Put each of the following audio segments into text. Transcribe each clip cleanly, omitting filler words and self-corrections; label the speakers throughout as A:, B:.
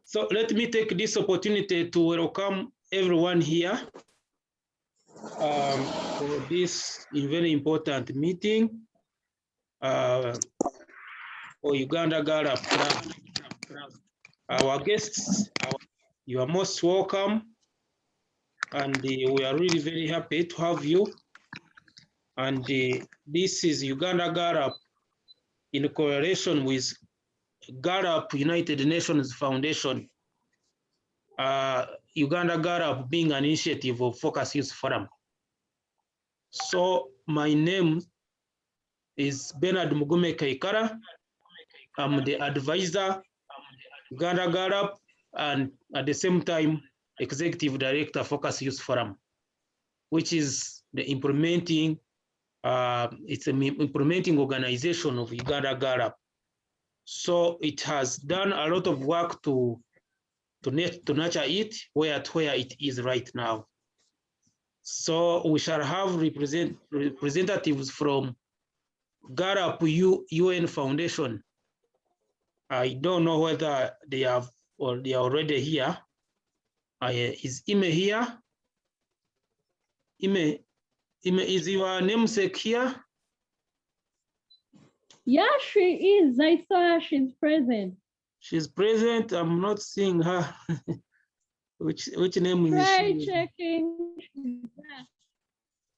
A: So let me take this opportunity to welcome everyone here for this very important meeting for Uganda Girlup Club. Our guests, you are most welcome, and we are really very happy to have you. And this is Uganda Girlup in collaboration with Girlup United Nations Foundation. Uganda Girlup being an initiative of Focus Youth Forum. So my name is Bernard Mugume Kaikara. I'm the advisor, Uganda Girlup, and at the same time, Executive Director, Focus Youth Forum, which is the implementing, it's an implementing organization of Uganda Girlup. So it has done a lot of work to nurture it where it is right now. So we shall have representatives from Girlup UN Foundation. I don't know whether they have or they are already here. Is Ime here? Ime, is your namesake here?
B: Yeah, she is. I saw her. She's present.
A: She's present. I'm not seeing her. which name is she?
B: Try checking.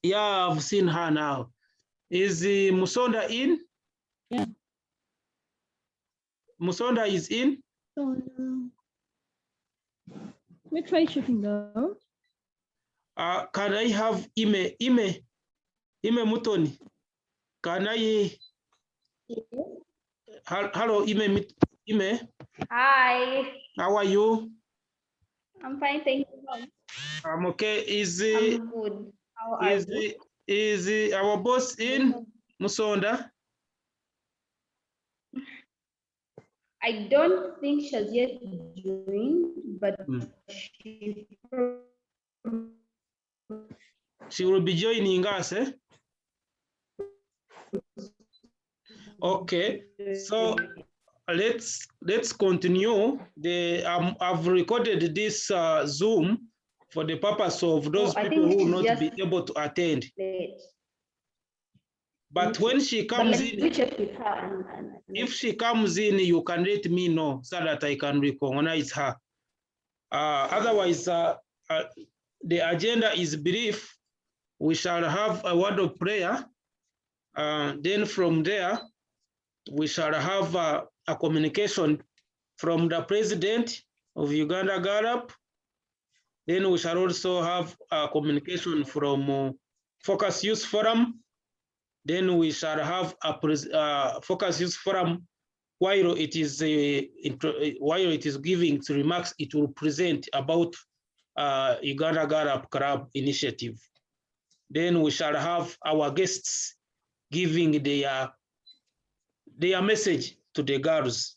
A: Yeah, I've seen her now. Is Musonda in?
B: Yeah.
A: Musonda is in?
B: So, let me try checking out.
A: Can I have Ime Mutoni? Can I? Hello, Ime.
C: Hi.
A: How are you?
C: I'm fine, thank you.
A: I'm okay.
C: I'm good. How are you?
A: Is our boss in, Musonda?
C: I don't think she's yet joined, but
A: she will be joining us, eh? Okay, so let's continue. I've recorded this Zoom for the purpose of those people who will not be able to attend.
C: Late.
A: But when she comes in, if she comes in, you can let me know so that I can recognize her. Otherwise, the agenda is brief. We shall have a word of prayer. Then from there, we shall have a communication from the president of Uganda Girlup. Then we shall also have a communication from Focus Youth Forum. Then we shall have a Focus Youth Forum. While it is giving its remarks, it will present about Uganda Girlup Club initiative. Then we shall have our guests giving their message to the girls.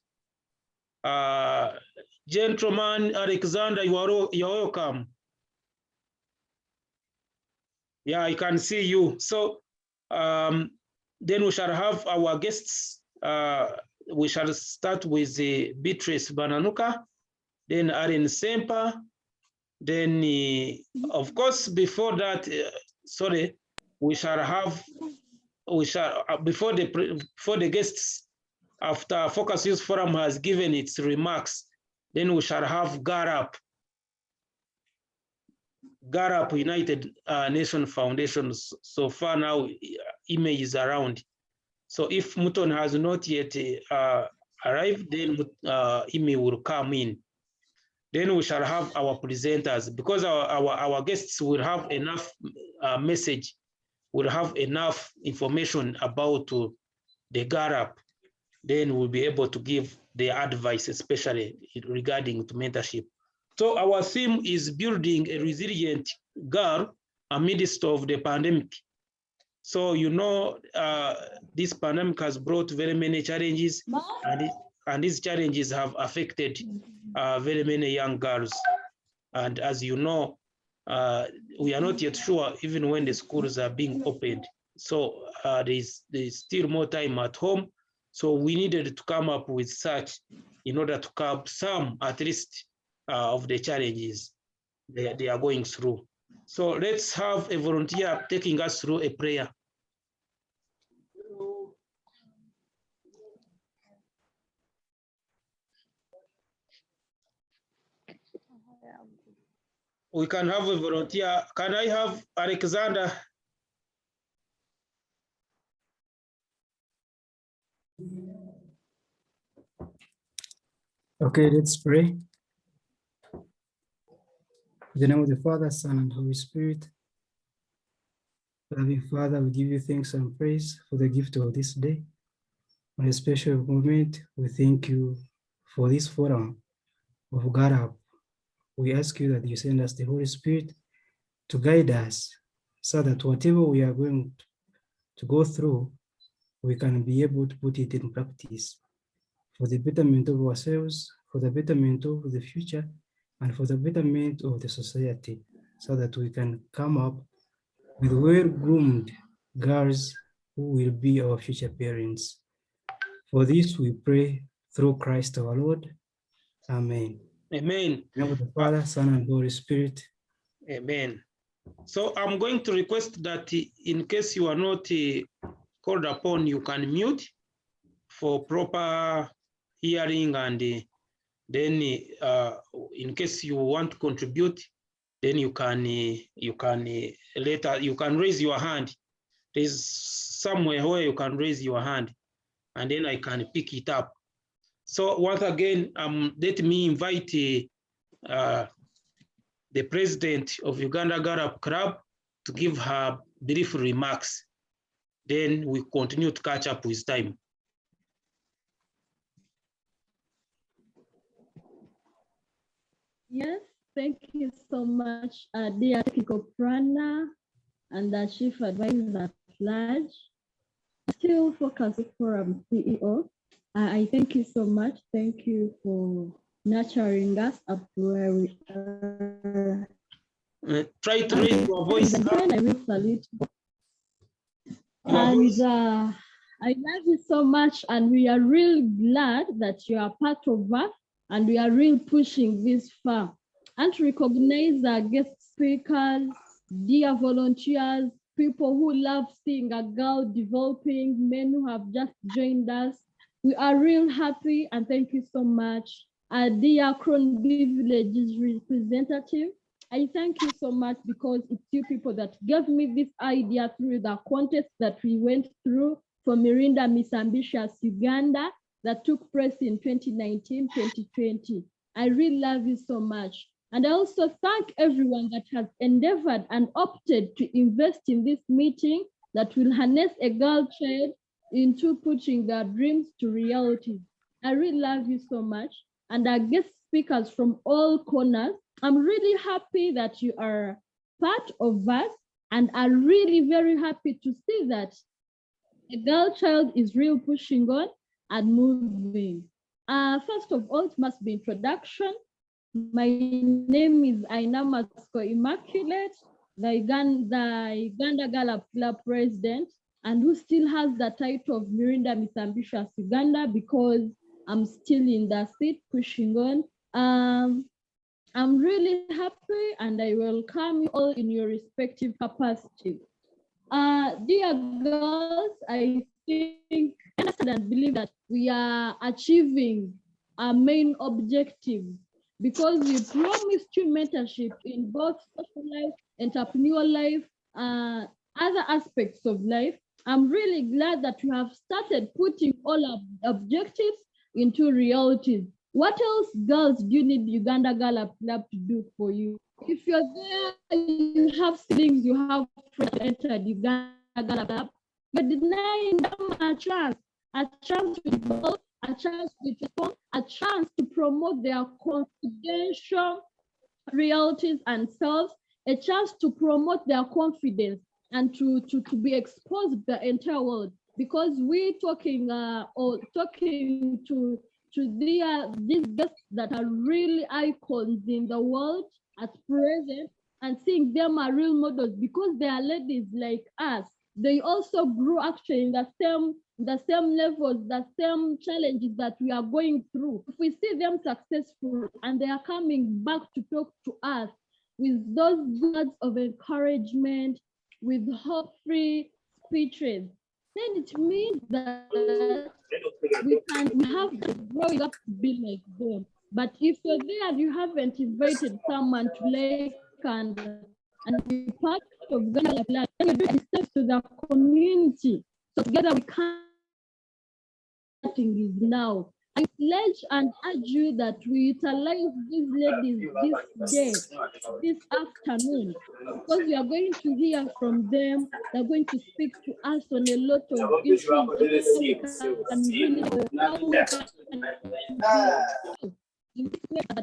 A: Gentleman Alexander, you're welcome. Yeah, I can see you. So then we shall have our guests. We shall start with Beatrice Bananuka, then Aaron Semper, then of course before that, we shall have before the guests, after Focus Youth Forum has given its remarks, then we shall have Girlup United Nations Foundation. So far now, Ime is around. So if Muton has not yet arrived, then Ime will come in. Then we shall have our presenters, because our guests will have enough message, will have enough information about the Girlup. Then we'll be able to give their advice, especially regarding to mentorship. So our theme is building a resilient girl amidst of the pandemic. So you know, this pandemic has brought very many challenges, and these challenges have affected very many young girls. And as you know, we are not yet sure even when the schools are being opened. So there's still more time at home. So we needed to come up with such in order to curb some, at least, of the challenges they are going through. So let's have a volunteer taking us through a prayer. We can have a volunteer. Can I have Alexander?
D: Okay, let's pray. In the name of the Father, Son, and Holy Spirit. Loving Father, we give you thanks and praise for the gift of this day. On a special moment, we thank you for this forum of Girlup. We ask you that you send us the Holy Spirit to guide us so that whatever we are going to go through, we can be able to put it in practice for the betterment of ourselves, for the betterment of the future, and for the betterment of the society, so that we can come up with well-groomed girls who will be our future parents. For this we pray through Christ our Lord. Amen.
A: Amen.
D: In the name of the Father, Son, and Holy Spirit.
A: Amen. So I'm going to request that in case you are not called upon, you can mute for proper hearing, and then in case you want to contribute, then you can raise your hand. There's somewhere where you can raise your hand, and then I can pick it up. So once again, let me invite the president of Uganda Girlup Club to give her brief remarks. Then we continue to catch up with time.
B: Yes, thank you so much, dear technical planner and the chief advisor at large. Still Focus Forum CEO. I thank you so much. Thank you for nurturing us up to where we are.
A: Try to raise your voice.
B: I will salute. And I love you so much, and we are really glad that you are part of us, and we are really pushing this far. And to recognize our guest speakers, dear volunteers, people who love seeing a girl developing, men who have just joined us. We are real happy, and thank you so much. Our dear Crown Village's representative, I thank you so much, because it's you people that gave me this idea through the contest that we went through for Mirinda Miss Ambitious Uganda that took place in 2019-2020. I really love you so much. And I also thank everyone that has endeavored and opted to invest in this meeting that will harness a girl child into putting their dreams to reality. I really love you so much. And our guest speakers from all corners, I'm really happy that you are part of us, and are really very happy to see that a girl child is really pushing on and moving. First of all, it must be introduction. My name is Aina Matsko Immaculate, the Uganda Girlup Club president, and who still has the title of Mirinda Miss Ambitious Uganda, because I'm still in the seat pushing on. I'm really happy, and I welcome you all in your respective capacity. Dear girls, I think and believe that we are achieving our main objective, because we promised you mentorship in both social life, entrepreneurial life, other aspects of life. I'm really glad that you have started putting all our objectives into realities. What else, girls, do you need Uganda Girlup Club to do for you? If you're there, you have siblings, you have friends entered Uganda Girlup Club, you're denying them a chance to develop, a chance to respond, a chance to promote their confidential realities and selves, a chance to promote their confidence and to be exposed to the entire world. Because we talking to these guests that are really icons in the world at present, and seeing them are real models, because they are ladies like us. they also grew actually in the same levels, the same challenges that we are going through. If we see them successful and they are coming back to talk to us with those words of encouragement, with hope-free speeches, then it means that we have growing up to be like them. But if you're there and you haven't invited someone to like and be part of Uganda Girlup, then you do steps to the community. So together we can is now. I pledge and urge you that we utilize these ladies this day, this afternoon, because we are going to hear from them. They're going to speak to us on a lot of issues and really that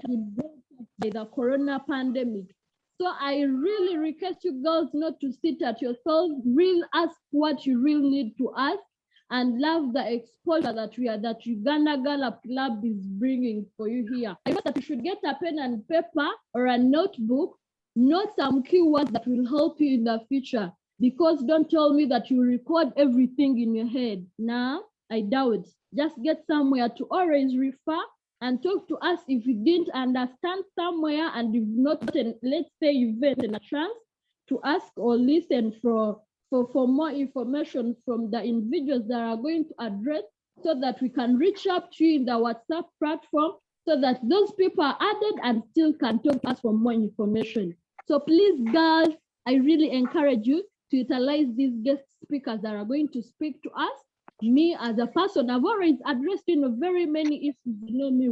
B: we brought by the corona pandemic. So I really request you girls not to sit at yourselves, really ask what you really need to ask, and love the exposure that Uganda Girlup Club is bringing for you here. I know that you should get a pen and paper or a notebook, note some keywords that will help you in the future, because don't tell me that you record everything in your head. Nah, I doubt. Just get somewhere to always refer and talk to us if you didn't understand somewhere and you've not gotten, let's say you've gotten a chance to ask or listen for more information from the individuals that are going to address, so that we can reach out to you in the WhatsApp platform, so that those people are added and still can talk to us for more information. So please, guys, I really encourage you to utilize these guest speakers that are going to speak to us. Me as a person, I've always addressed very many issues, you know me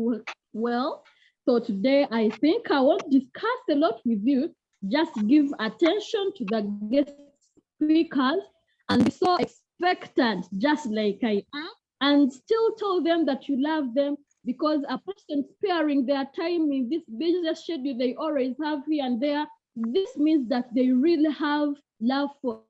B: well. So today I think I won't discuss a lot with you, just give attention to the guest speakers and be so expectant, just like I am, and still tell them that you love them, because a person sparing their time in this busy schedule they always have here and there, this means that they really have love for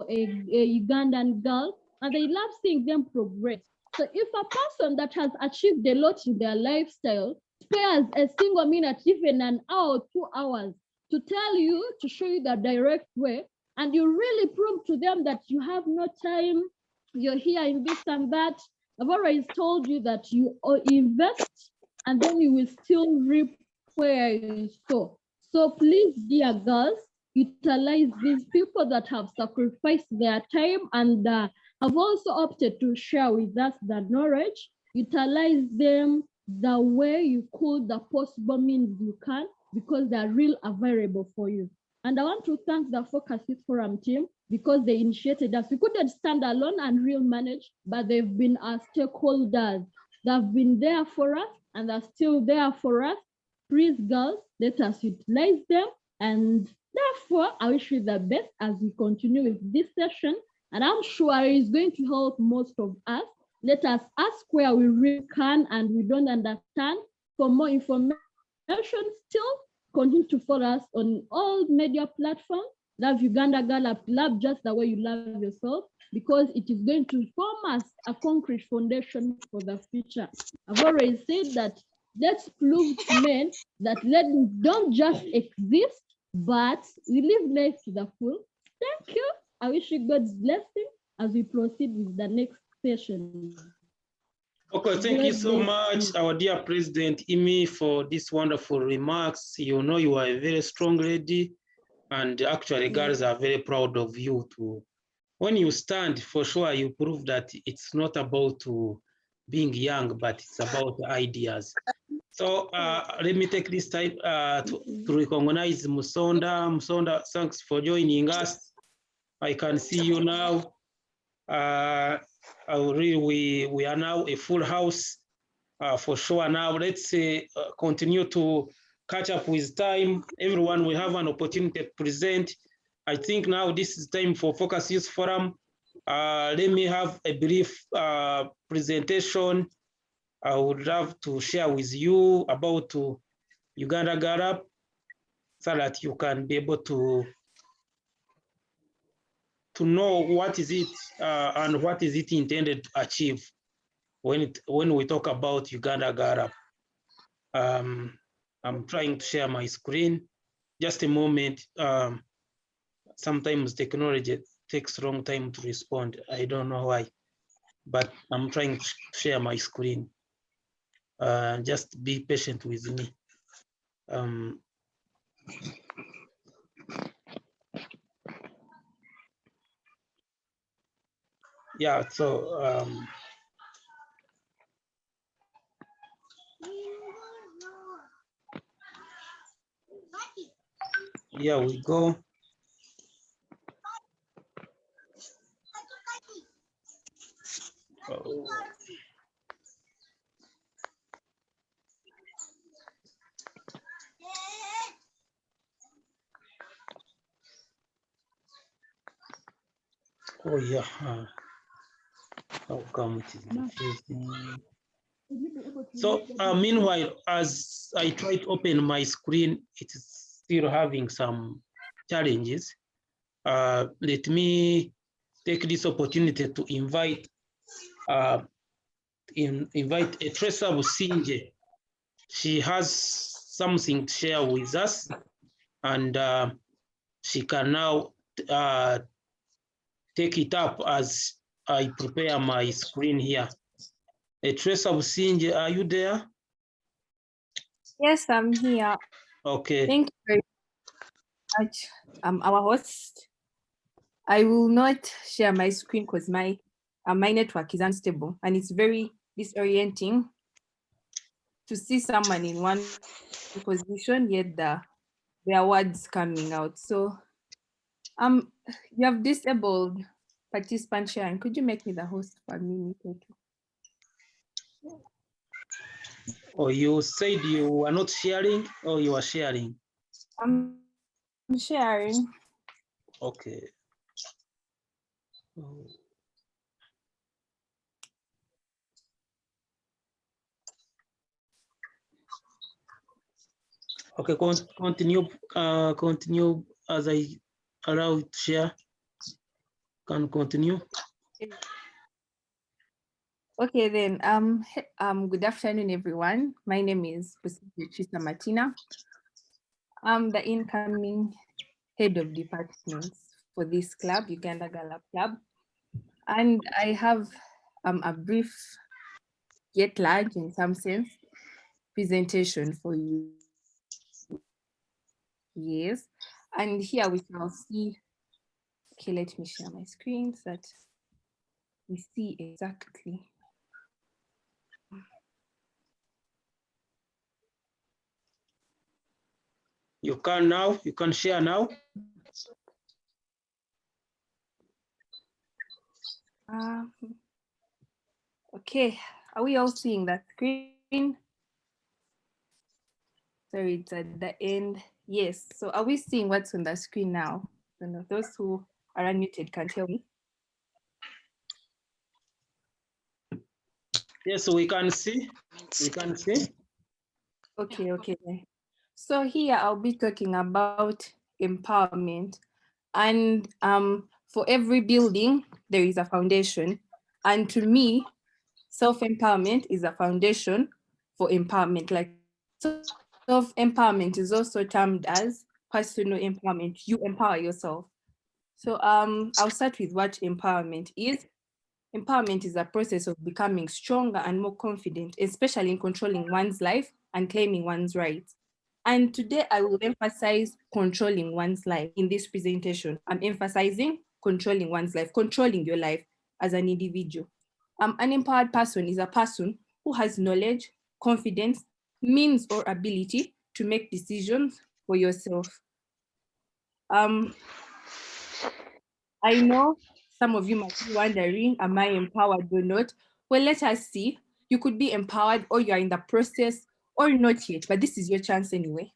B: a Ugandan girl, and they love seeing them progress. So if a person that has achieved a lot in their lifestyle spares a single minute, even an hour, 2 hours, to tell you, to show you the direct way, and you really prove to them that you have no time, you're here in this and that, I've always told you that you invest and then you will still reap where you sow. So please, dear girls, utilize these people that have sacrificed their time and have also opted to share with us the knowledge. Utilize them the way you could, the possible means you can, because they're real available for you. And I want to thank the Focus Youth Forum team, because they initiated us. We couldn't stand alone and real manage, but they've been our stakeholders. They've been there for us and they're still there for us. Please, girls, let us utilize them. And therefore, I wish you the best as we continue with this session. And I'm sure it's going to help most of us. Let us ask where we really can and we don't understand. For more information, still continue to follow us on all media platforms. Love Uganda Girlup Club just the way you love yourself, because it is going to form us a concrete foundation for the future. I've always said that let's prove to men that legends don't just exist, but we live life to the full. Thank you. I wish you God's blessing as we proceed with the next session.
A: Okay, thank you so much, our dear President Imi, for these wonderful remarks. You know you are a very strong lady, and actually girls are very proud of you too. When you stand, for sure, you prove that it's not about being young, but it's about ideas. So let me take this time to recognize Musonda. Musonda, thanks for joining us. I can see you now. We are now a full house for sure. Now let's continue to catch up with time. Everyone will have an opportunity to present. I think now this is time for Focus Youth Forum. Let me have a brief presentation. I would love to share with you about Uganda Girlup, so that you can be able to know what is it and what is it intended to achieve when we talk about Uganda Girlup. I'm trying to share my screen. Just a moment. Sometimes technology takes a long time to respond. I don't know why, but I'm trying to share my screen. Just be patient with me. Yeah, so here we go. Oh yeah. How come it is refusing? So meanwhile, as I try to open my screen, it is still having some challenges. Let me take this opportunity to invite a Teresa Businje. She has something to share with us, and she can now take it up as I prepare my screen here. Teresa Businje, are you there?
E: Yes, I'm here.
A: Okay.
E: Thank you very much. Our host. I will not share my screen because my network is unstable and it's very disorienting to see someone in one position yet their words coming out. So you have disabled participant sharing. Could you make me the host for a minute or two?
A: Oh, you said you were not sharing, or you are sharing?
E: I'm sharing.
A: Okay. Oh. Okay, continue as I allow it to share. Can continue.
E: Okay then, good afternoon everyone. My name is Chisa Martina. I'm the incoming head of departments for this club, Uganda Girlup Club. And I have a brief, yet large in some sense, presentation for you. Yes, and here we shall see, okay, let me share my screen so that we see exactly.
A: You can share now.
E: Okay, are we all seeing that screen? Sorry, it's at the end. Yes, so are we seeing what's on the screen now? I don't know, those who are unmuted can tell me.
A: Yes, we can see. We can see.
E: Okay, okay. So here I'll be talking about empowerment. And for every building, there is a foundation. And to me, self-empowerment is a foundation for empowerment. Like self-empowerment is also termed as personal empowerment. You empower yourself. So I'll start with what empowerment is. Empowerment is a process of becoming stronger and more confident, especially in controlling one's life and claiming one's rights. And today I will emphasize controlling one's life. In this presentation, I'm emphasizing controlling one's life, controlling your life as an individual. An empowered person is a person who has knowledge, confidence, means or ability to make decisions for yourself. I know some of you might be wondering, am I empowered or not? Well, let us see. You could be empowered or you're in the process or not yet, but this is your chance anyway.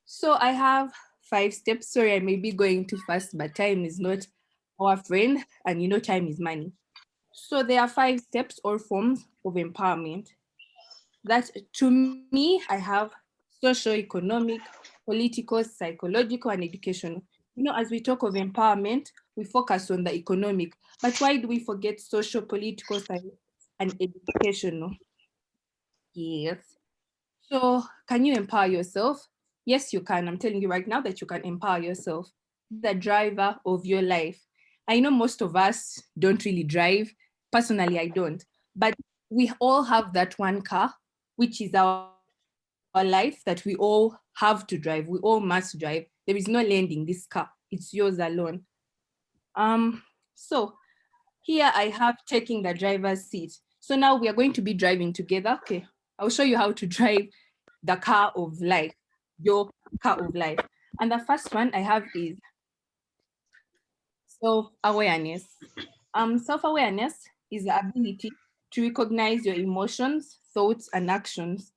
E: So I have 5 steps. Sorry, I may be going too fast, but time is not our friend, and you know time is money. So there are 5 steps or forms of empowerment that to me, I have social, economic, political, psychological, and educational. You know, as we talk of empowerment, we focus on the economic, but why do we forget social, political, and educational? Yes. So can you empower yourself? Yes, you can. I'm telling you right now that you can empower yourself. The driver of your life. I know most of us don't really drive. Personally, I don't. But we all have that one car, which is our life, that we all have to drive. We all must drive. There is no lending this car. It's yours alone. So here I have taking the driver's seat. So now we are going to be driving together. Okay, I'll show you how to drive the car of life, your car of life. And the first one I have is self-awareness. Self-awareness is the ability to recognize your emotions, thoughts, and actions.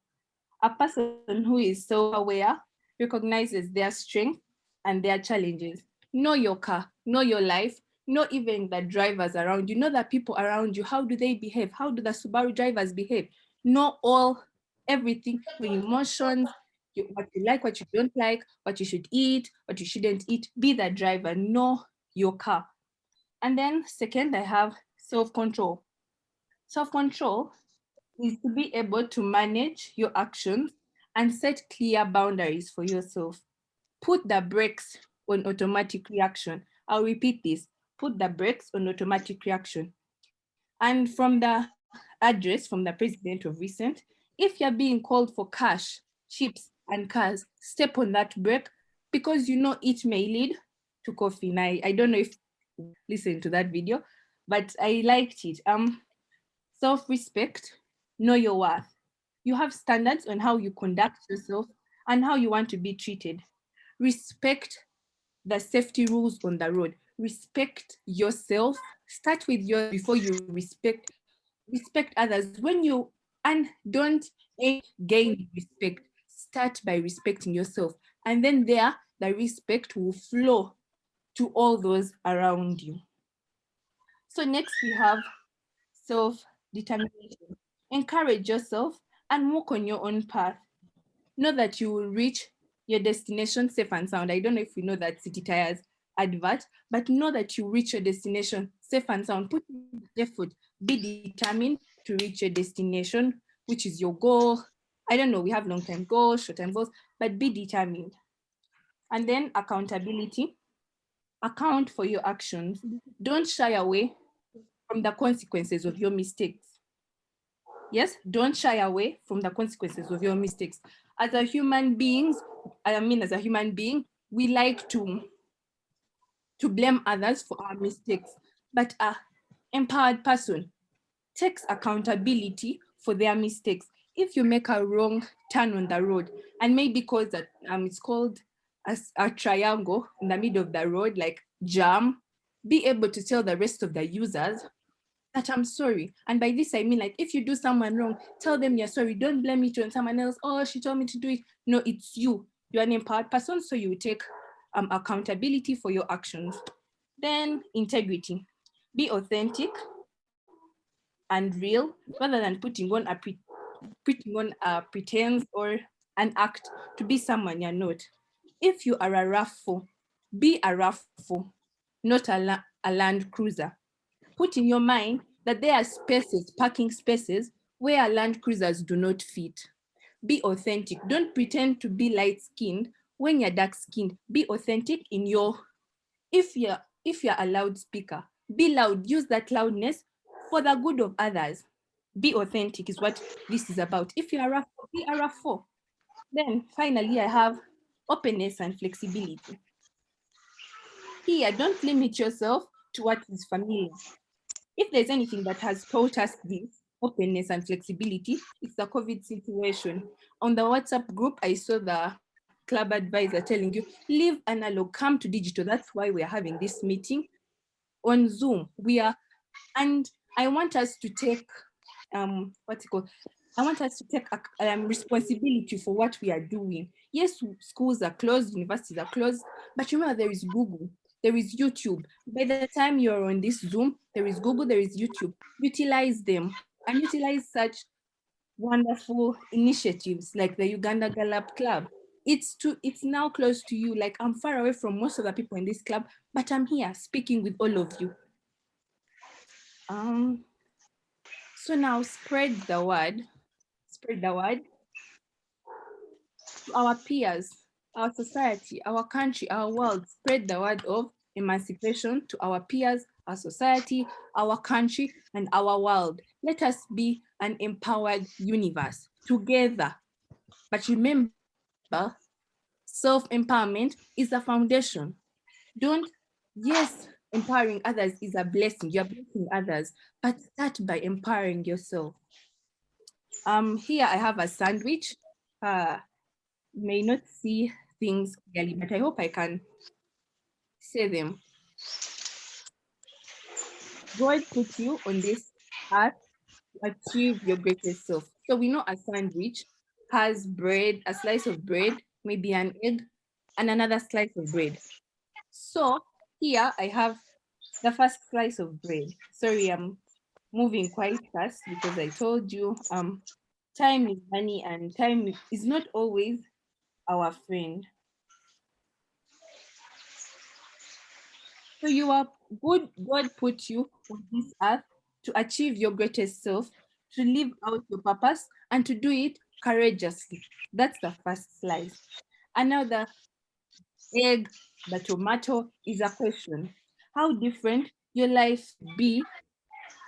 E: A person who is self-aware recognizes their strengths and their challenges. Know your car, know your life, know even the drivers around you, know the people around you. How do they behave? How do the Subaru drivers behave? Know everything, your emotions, what you like, what you don't like, what you should eat, what you shouldn't eat. Be the driver, know your car. And then second, I have self-control. Self-control is to be able to manage your actions and set clear boundaries for yourself. Put the brakes on automatic reaction. I'll repeat this. Put the brakes on automatic reaction. And from the address from the president of recent, if you're being called for cash, chips, and cars, step on that brake because you know it may lead to coffee. And I don't know if you listen to that video, but I liked it. Self-respect, know your worth. You have standards on how you conduct yourself and how you want to be treated. Respect the safety rules on the road. Respect yourself. Start with your before you respect others. And don't gain respect. Start by respecting yourself. And then the respect will flow to all those around you. So next we have self-determination. Encourage yourself and walk on your own path. Know that you will reach your destination safe and sound. I don't know if you know that City Tires advert, but know that you reach your destination safe and sound. Put effort, be determined to reach your destination, which is your goal. I don't know, we have long-term goals, short-term goals, but be determined. And then accountability. Account for your actions. Don't shy away from the consequences of your mistakes. Yes, don't shy away from the consequences of your mistakes. As a human being, we like to blame others for our mistakes, but an empowered person takes accountability for their mistakes. If you make a wrong turn on the road, and maybe because that it's called a triangle in the middle of the road, like jam, be able to tell the rest of the users that I'm sorry. And by this, I mean, like, if you do someone wrong, tell them you're sorry. Don't blame it on someone else. Oh, she told me to do it. No, it's you. You're an empowered person, so you take accountability for your actions. Then integrity. Be authentic and real, rather than putting on a pretense or an act to be someone you're not. If you are a RAV4, be a RAV4, not a Land Cruiser. Put in your mind that there are parking spaces where Land Cruisers do not fit. Be authentic. Don't pretend to be light-skinned when you're dark-skinned. Be authentic in your, if you're a loudspeaker, be loud. Use that loudness for the good of others. Be authentic is what this is about. If you're a RAV4, be a RAV4. Then finally, I have openness and flexibility. Here, don't limit yourself to what is familiar. If there's anything that has taught us this, openness and flexibility, it's the COVID situation. On the WhatsApp group, I saw the club advisor telling you, leave analog, come to digital. That's why we're having this meeting on Zoom. And I want us to take, I want us to take responsibility for what we are doing. Yes, schools are closed, universities are closed, but remember there is Google, there is YouTube. By the time you're on this Zoom, there is Google, there is YouTube. Utilize them and utilize such wonderful initiatives like the Uganda Girlup Club. It's now close to you. Like, I'm far away from most of the people in this club, but I'm here speaking with all of you. So now spread the word to our peers, our society, our country, our world. Spread the word of emancipation to our peers, our society, our country, and our world. Let us be an empowered universe together. But remember, self-empowerment is a foundation. Yes, empowering others is a blessing. You're blessing others, but start by empowering yourself. Here I have a sandwich. You may not see things clearly, but I hope I can say them. God put you on this earth to achieve your greatest self. So we know a sandwich has bread, a slice of bread, maybe an egg, and another slice of bread. So here I have the first slice of bread. Sorry, I'm moving quite fast because I told you time is money and time is not always our friend. So you are good. God put you on this earth to achieve your greatest self, to live out your purpose, and to do it courageously. That's the first slice. And now the egg, the tomato is a question. How different your life be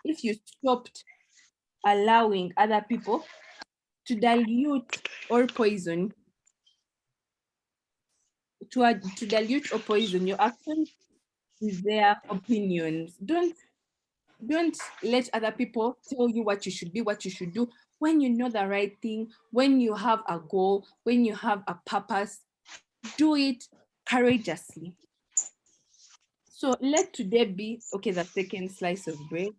E: if you stopped allowing other people to dilute or poison to dilute or poison your actions with their opinions. Don't let other people tell you what you should be, what you should do. When you know the right thing, when you have a goal, when you have a purpose, do it courageously. So let today be, okay, the second slice of bread.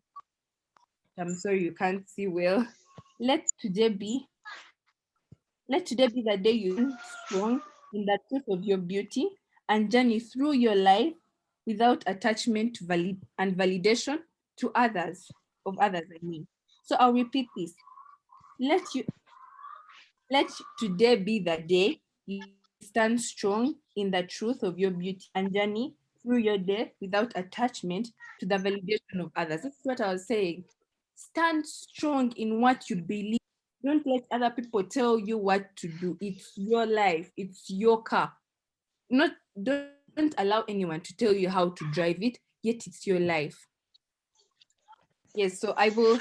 E: I'm sorry you can't see well. Let today be the day you stand strong in the truth of your beauty and journey through your life without attachment to validation to others, I mean. So I'll repeat this. Let today be the day you stand strong in the truth of your beauty and journey through your day without attachment to the validation of others. This is what I was saying. Stand strong in what you believe. Don't let other people tell you what to do. It's your life. It's your car. Don't allow anyone to tell you how to drive it, yet it's your life. Yes, so I will,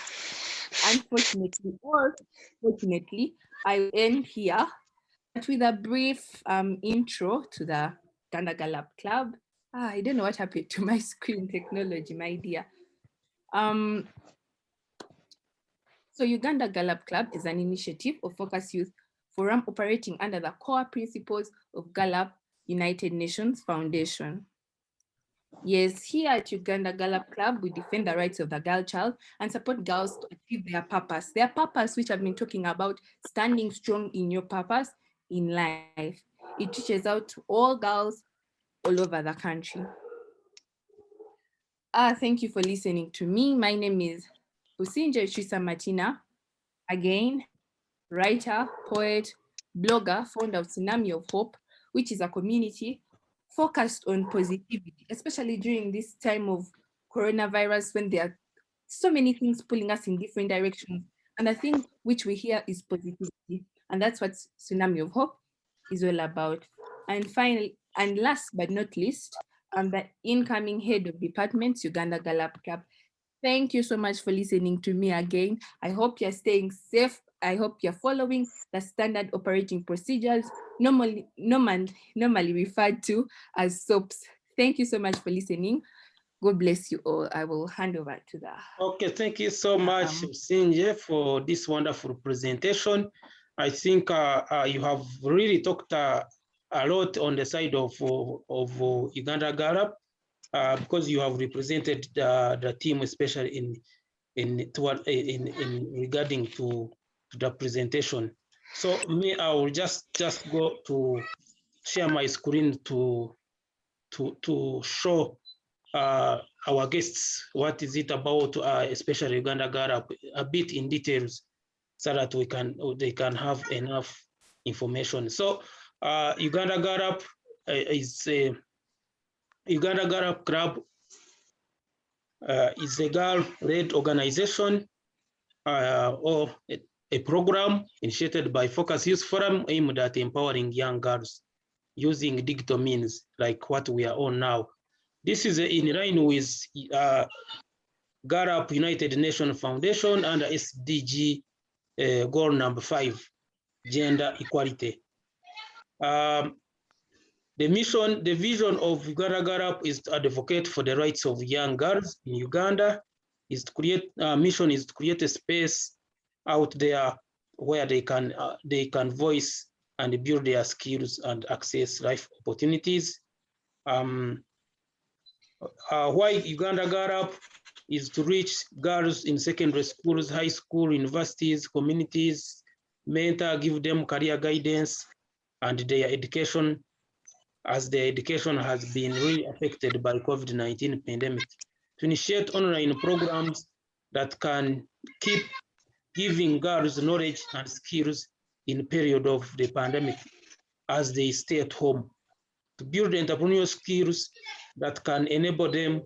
E: unfortunately or fortunately, I will end here, but with a brief intro to the Uganda Girlup Club. I don't know what happened to my screen technology, my dear. So Uganda Girlup Club is an initiative of Focus Youth Forum operating under the core principles of Girlup United Nations Foundation. Yes, here at Uganda Girlup Club, we defend the rights of the girl child and support girls to achieve their purpose, which I've been talking about, standing strong in your purpose in life. It reaches out to all girls all over the country. Thank you for listening to me. My name is Businje Chisa Martina. Again, writer, poet, blogger, founder of Tsunami of Hope, which is a community focused on positivity, especially during this time of coronavirus when there are so many things pulling us in different directions. And the thing which we hear is positivity. And that's what Tsunami of Hope is all about. And finally, and last but not least, I'm the incoming head of department, Uganda Girlup Club. Thank you so much for listening to me again. I hope you're staying safe. I hope you're following the standard operating procedures, normally referred to as SOAPs. Thank you so much for listening. God bless you all. I will hand over to the...
A: Okay, thank you so much, Sinje, for this wonderful presentation. I think you have really talked a lot on the side of Uganda Girlup because you have represented the team, especially in regarding to the presentation. So me, I will just go to share my screen to show our guests what is it about, especially Uganda Girlup, a bit in details, so that they can have enough information. So Uganda Girlup is a Uganda Girlup Club is a girl-led organization or a program initiated by Focus Youth Forum aimed at empowering young girls using digital means like what we are on now. This is in line with Girlup United Nations Foundation and SDG goal number 5, gender equality. The vision of Uganda Girlup is to advocate for the rights of young girls in Uganda. Mission is to create a space out there where they can voice and build their skills and access life opportunities. Why Uganda Girlup is to reach girls in secondary schools, high school, universities, communities, mentor, give them career guidance and their education, as their education has been really affected by COVID-19 pandemic. To initiate online programs that can keep giving girls knowledge and skills in the period of the pandemic as they stay at home. To build entrepreneurial skills that can enable them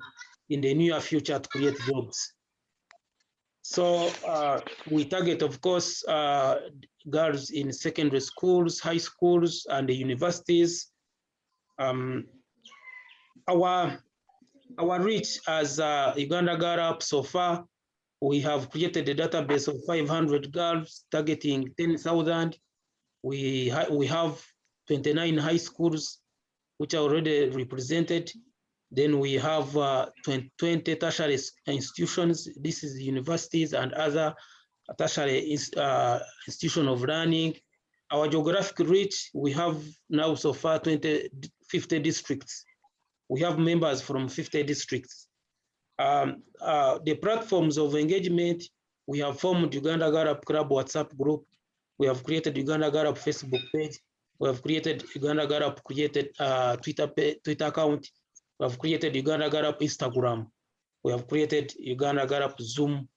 A: in the near future to create jobs. So we target, of course, girls in secondary schools, high schools, and the universities. Our reach as Uganda Girlup so far, we have created a database of 500 girls targeting 10,000. We have 29 high schools which are already represented. Then we have 20 tertiary institutions. This is universities and other tertiary institution of learning. Our geographic reach, we have now so far 50 districts. We have members from 50 districts. The platforms of engagement, we have formed Uganda Girlup Club WhatsApp group. We have created Uganda Girlup Facebook page. We have created Uganda Girlup Twitter account. We have created Uganda Girlup Instagram. We have created Uganda Girlup Zoom,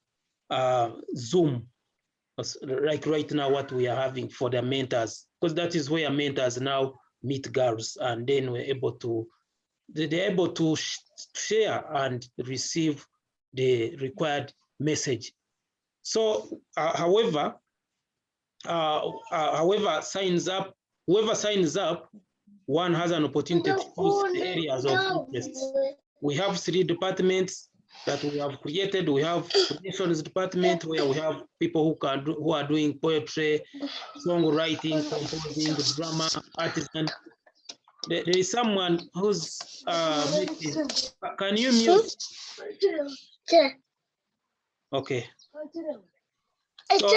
A: like right now what we are having for the mentors, because that is where mentors now meet girls, and then they're able to share and receive the required message. So, whoever signs up, one has an opportunity to choose the areas of interest. We have 3 departments that we have created. We have creations department where we have people who are doing poetry, songwriting, composing, drama, artisan. There is someone who's can you mute? Okay. So,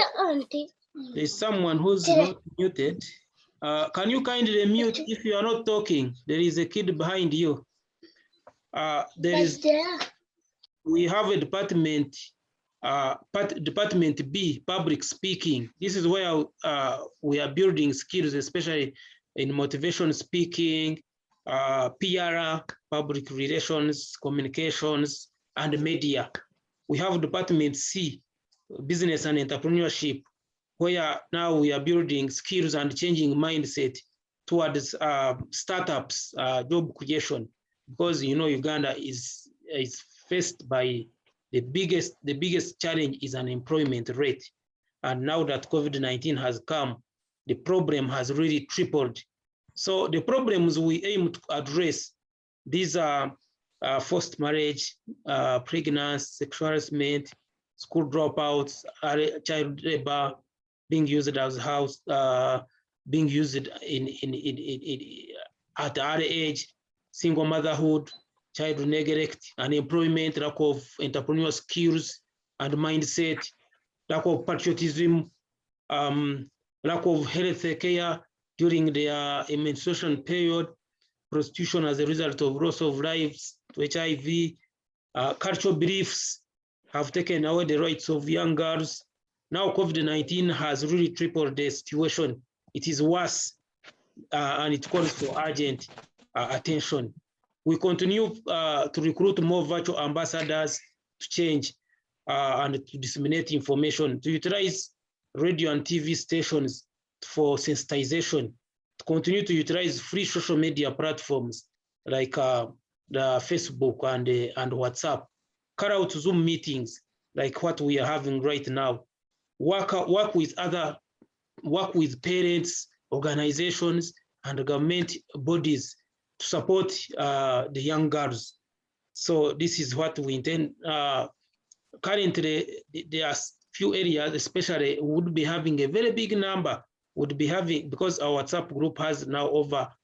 A: there's someone who's not muted. Can you kindly mute if you are not talking? There is a kid behind you. We have a department, Department B, public speaking. This is where we are building skills, especially in motivation speaking, PR, public relations, communications, and media. We have Department C, business and entrepreneurship, where now we are building skills and changing mindset towards startups, job creation, because Uganda is faced by the biggest challenge is unemployment rate, and now that COVID-19 has come, the problem has really tripled. So the problems we aim to address, these are forced marriage, pregnancy, sexual harassment, school dropouts, child labor, being used as house, being used at early age, single motherhood, child neglect, unemployment, lack of entrepreneurial skills and mindset, lack of patriotism, lack of health care during their menstruation period, prostitution as a result of loss of lives to HIV, cultural beliefs have taken away the rights of young girls. Now COVID-19 has really tripled the situation. It is worse, and it calls for urgent attention. We continue to recruit more virtual ambassadors to change and to disseminate information, to utilize radio and TV stations for sensitization, to continue to utilize free social media platforms like the Facebook and WhatsApp, carry out Zoom meetings like what we are having right now, work with parents, organizations, and government bodies to support the young girls So this is what we intend. Currently, there are few areas, especially would be having a very big number, would be having, because our WhatsApp group has now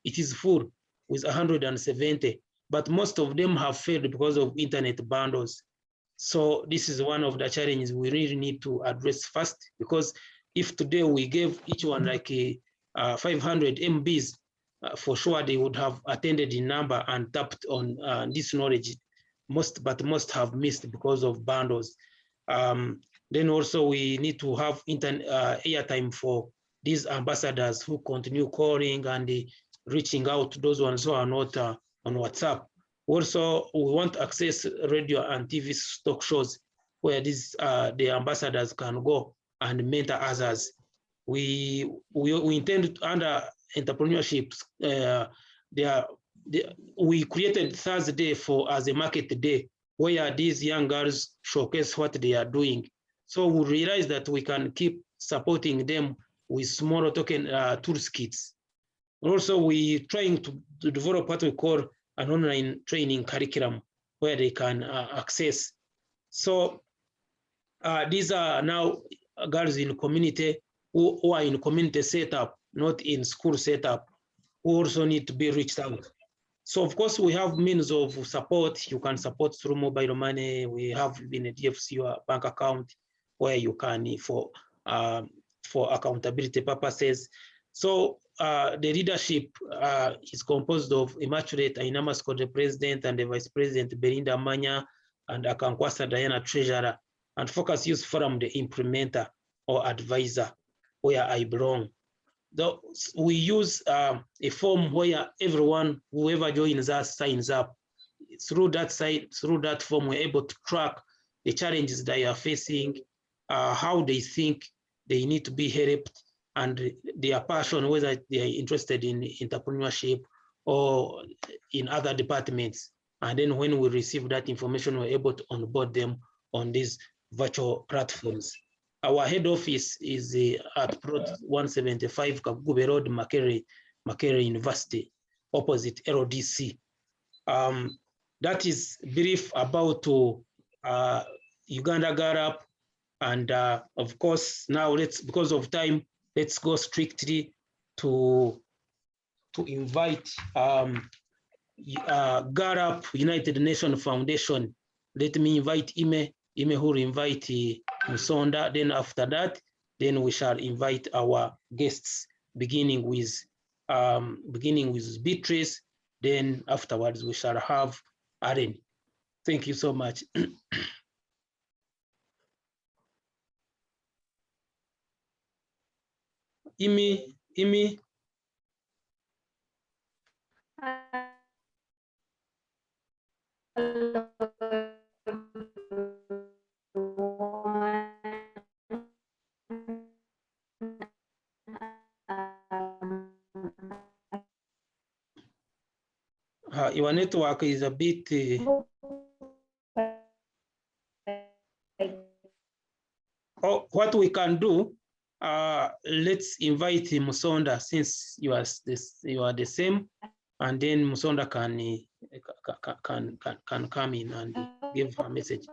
A: it is full with 170, but most of them have failed because of internet bundles. So this is one of the challenges we really need to address first, because if today we gave each one like a 500 MBs, for sure they would have attended in number and tapped on this knowledge. Most have missed because of bundles. Then also we need to have airtime for these ambassadors who continue calling and reaching out to those ones who are not on WhatsApp. Also, we want to access radio and TV talk shows where the ambassadors can go and mentor others. We intend to, under entrepreneurship, we created Thursday as a market day where these young girls showcase what they are doing. So we realize that we can keep supporting them with smaller token toolkits. Also, we trying to develop what we call an online training curriculum where they can access. So these are now girls in community who are in community setup, not in school setup, who also need to be reached out. So of course we have means of support. You can support through mobile money. We have in a DFC your bank account where you can for accountability purposes. So the leadership is composed of Immaculate Ainamasco, the president, and the vice president Belinda Manya, and Akankwasa Diana, treasurer, and Focus Youth Forum, the implementer or advisor, where I belong. We use a form where everyone, whoever joins us, signs up. Through that form, we're able to track the challenges they are facing, how they think they need to be helped, and their passion, whether they are interested in entrepreneurship or in other departments. And then when we receive that information, we're able to onboard them on these virtual platforms. Our head office is at Prod 175 Kagube Road, Makerere University, opposite LDC. That is brief about Uganda Girlup, and of course now because of time, let's go strictly to invite Girlup United Nations Foundation. Let me invite Ime who will invite Musonda. Then after that, then we shall invite our guests, beginning with Beatrice. Then afterwards we shall have Aaron. Thank you so much. Imi. Your network is a bit. What we can do, let's invite Musonda, since you are the same, and then Musonda can come in and give her message.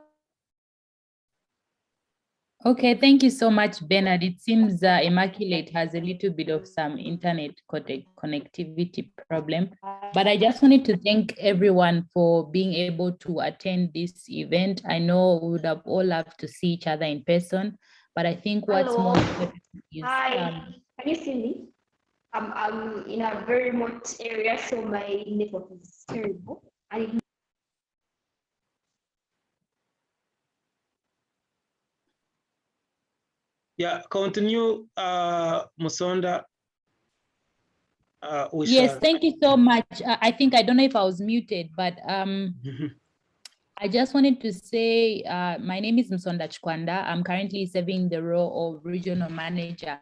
F: Okay, thank you so much, Bernard. It seems Immaculate has a little bit of some internet connectivity problem, but I just wanted to thank everyone for being able to attend this event. I know we would have all loved to see each other in person, but I think what's more important is...
C: Hi, can you see me? I'm in a very remote area, so my network is terrible.
A: Yeah, continue, Musonda.
F: Yes, thank you so much. I think, I don't know if I was muted, but I just wanted to say, my name is Musonda Chikwanda. I'm currently serving the role of regional manager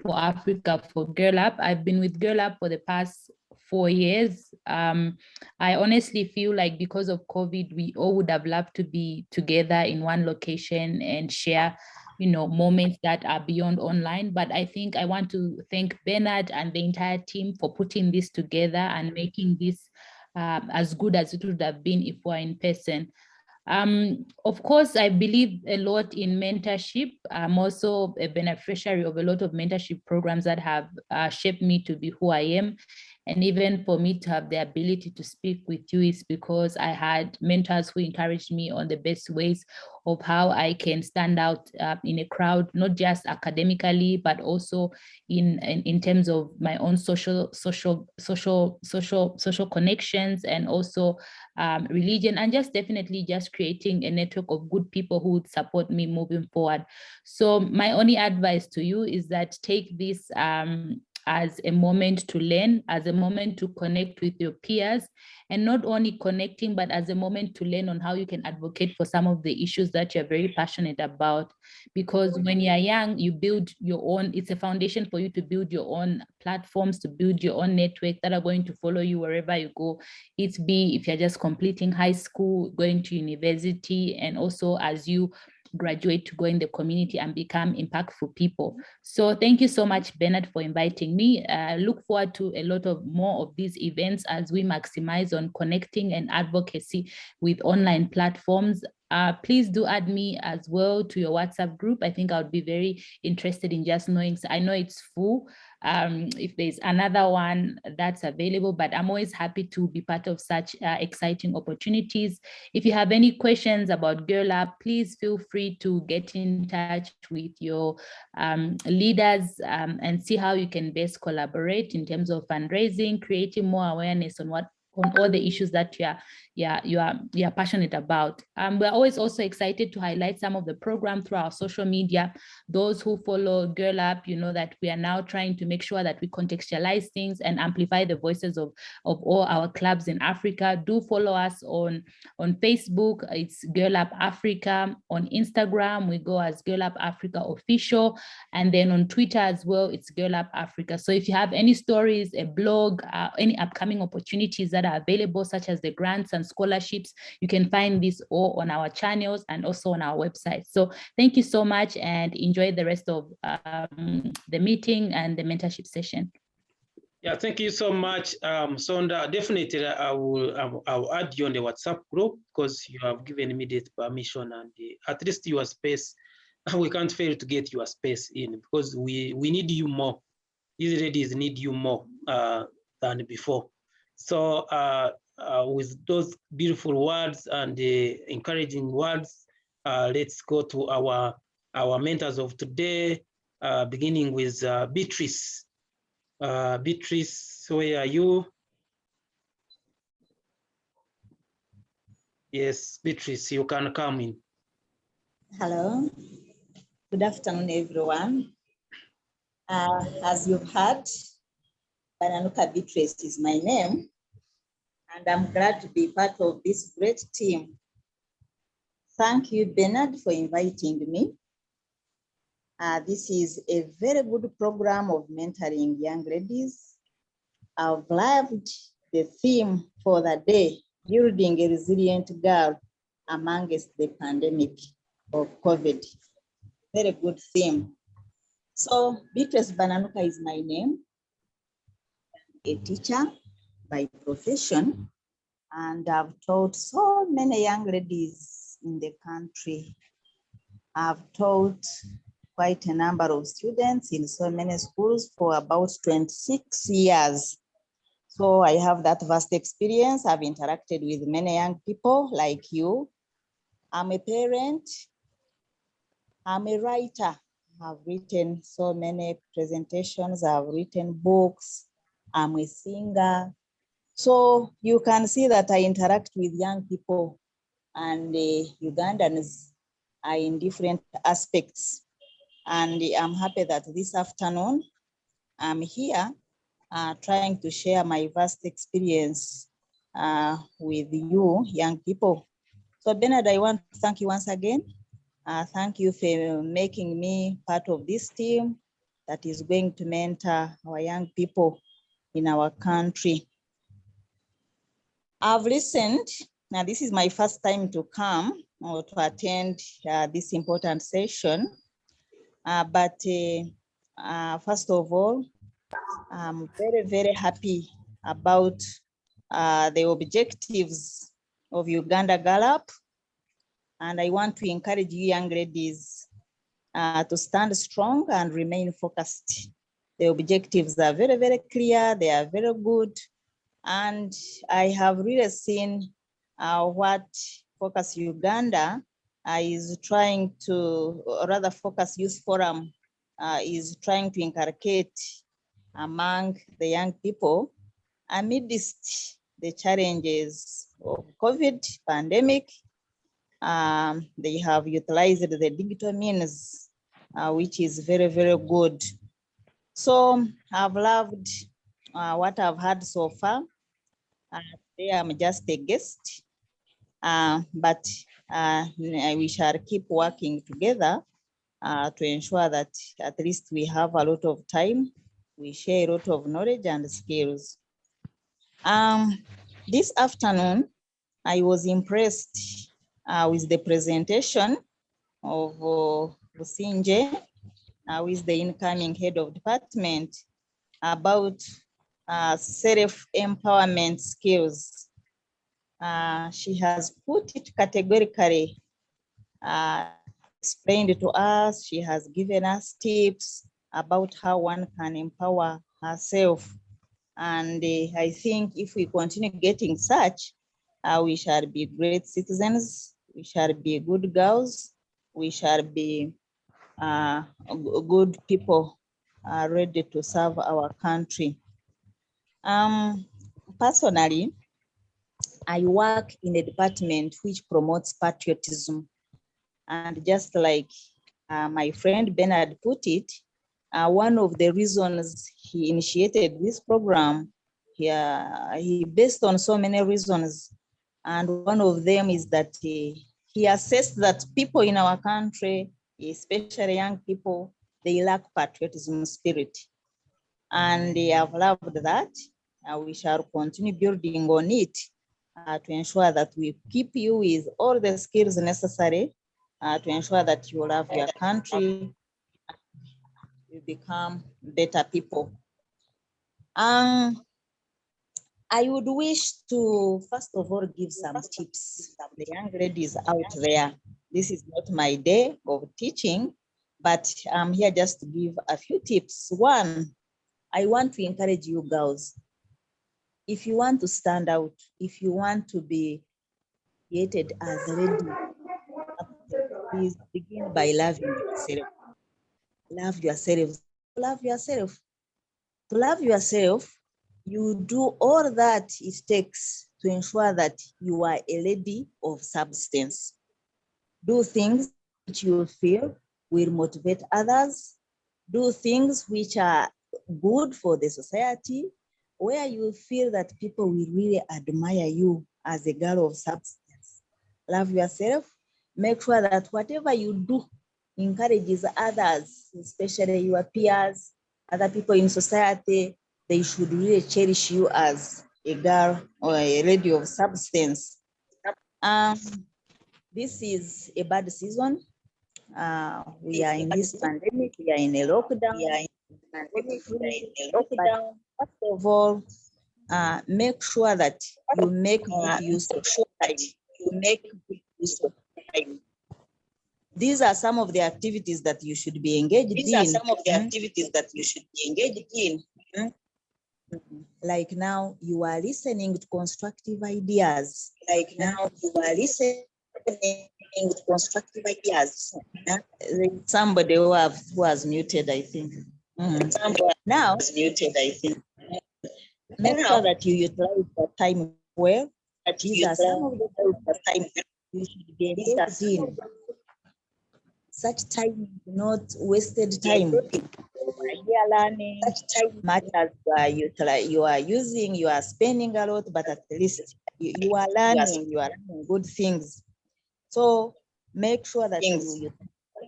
F: for Africa for Girlup. I've been with Girlup for the past 4 years. I honestly feel like because of COVID, we all would have loved to be together in one location and share, moments that are beyond online. But I think I want to thank Bernard and the entire team for putting this together and making this as good as it would have been if we're in person. Of course, I believe a lot in mentorship. I'm also a beneficiary of a lot of mentorship programs that have shaped me to be who I am. And even for me to have the ability to speak with you is because I had mentors who encouraged me on the best ways of how I can stand out in a crowd, not just academically, but also in terms of my own social connections, and also religion, and just definitely just creating a network of good people who would support me moving forward. So my only advice to you is that take this as a moment to learn, as a moment to connect with your peers, and not only connecting, but as a moment to learn on how you can advocate for some of the issues that you're very passionate about. Because when you're young, you build your own, it's a foundation for you to build your own platforms, to build your own network that are going to follow you wherever you go. It's be if you're just completing high school, going to university, and also as you graduate to go in the community and become impactful people. So thank you so much, Bernard, for inviting me. I look forward to a lot of more of these events as we maximize on connecting and advocacy with online platforms. Please do add me as well to your WhatsApp group. I think I would be very interested in just knowing. So I know it's full. If there's another one that's available, but I'm always happy to be part of such exciting opportunities. If you have any questions about Girlup, please feel free to get in touch with your leaders and see how you can best collaborate in terms of fundraising, creating more awareness on all the issues that you're passionate about. We're always also excited to highlight some of the program through our social media. Those who follow Girlup, you know that we are now trying to make sure that we contextualize things and amplify the voices of all our clubs in Africa. Do follow us on Facebook, it's Girlup Africa. On Instagram, we go as Girlup Africa Official. And then on Twitter as well, it's Girlup Africa. So if you have any stories, a blog, any upcoming opportunities that are available, such as the grants and scholarships, you can find this all on our channels and also on our website. So thank you so much, and enjoy the rest of the meeting and the mentorship session.
A: Yeah, thank you so much, Sonda. Definitely, I'll add you on the WhatsApp group because you have given immediate permission, and at least your space, we can't fail to get your space in because we need you more. These ladies need you more than before. So with those beautiful words and encouraging words, let's go to our mentors of today, beginning with Beatrice. Beatrice, where are you? Yes, Beatrice, you can come in.
G: Hello, good afternoon, everyone. As you've heard, Bananuka Beatrice is my name, and I'm glad to be part of this great team. Thank you, Bernard, for inviting me. This is a very good program of mentoring young ladies. I've loved the theme for the day, building a resilient girl amongst the pandemic of COVID. Very good theme. So Beatrice Bananuka is my name. A teacher by profession, and I've taught so many young ladies in the country. I've taught quite a number of students in so many schools for about 26 years. So I have that vast experience. I've interacted with many young people like you. I'm a parent. I'm a writer. I've written so many presentations. I've written books. I'm a singer. So you can see that I interact with young people, and Ugandans are in different aspects. And I'm happy that this afternoon I'm here trying to share my vast experience with you young people. So Bernard, I want to thank you once again. Thank you for making me part of this team that is going to mentor our young people in our country. I've listened. Now, this is my first time to come or to attend this important session. But first of all, I'm very, very happy about the objectives of Uganda Girlup. And I want to encourage you young ladies to stand strong and remain focused. The objectives are very, very clear. They are very good. And I have really seen what Focus Uganda is trying to, or rather Focus Youth Forum is trying to inculcate among the young people amidst the challenges of COVID pandemic. They have utilized the digital means, which is very, very good. So I've loved what I've heard so far. Today I'm just a guest, but we shall keep working together to ensure that at least we have a lot of time, we share a lot of knowledge and skills. This afternoon, I was impressed with the presentation of Businje, who is the incoming head of department, about self-empowerment skills. She has put it categorically, explained to us, she has given us tips about how one can empower herself. And I think if we continue getting such, we shall be great citizens, we shall be good girls, we shall be good people ready to serve our country. Personally, I work in a department which promotes patriotism. And just like my friend Bernard put it, one of the reasons he initiated this program, he based on so many reasons. And one of them is that he assessed that people in our country, especially young people, they lack patriotism spirit. And I've loved that. We shall continue building on it to ensure that we keep you with all the skills necessary to ensure that you love your country, you become better people. I would wish to, first of all, give some tips to the young ladies out there. This is not my day of teaching, but I'm here just to give a few tips. One, I want to encourage you girls. If you want to stand out, if you want to be created as a lady, please begin by loving yourself. Love yourself. Love yourself. To love yourself, you do all that it takes to ensure that you are a lady of substance. Do things which you feel will motivate others. Do things which are good for the society, where you feel that people will really admire you as a girl of substance. Love yourself. Make sure that whatever you do encourages others, especially your peers, other people in society. They should really cherish you as a girl or a lady of substance. This is a bad season. We are in this pandemic. We are in a lockdown. First of all, make sure that you make good use of time. These are some of the activities that you should be engaged in. Like now, you are listening to constructive ideas. Somebody who has muted, I think. Now, make sure that you utilize the time well. These are some of the time you should be engaged in. Such time is not wasted time. Here learning, much as you are using, you are spending a lot, but at least you are learning, good things. So make sure that you use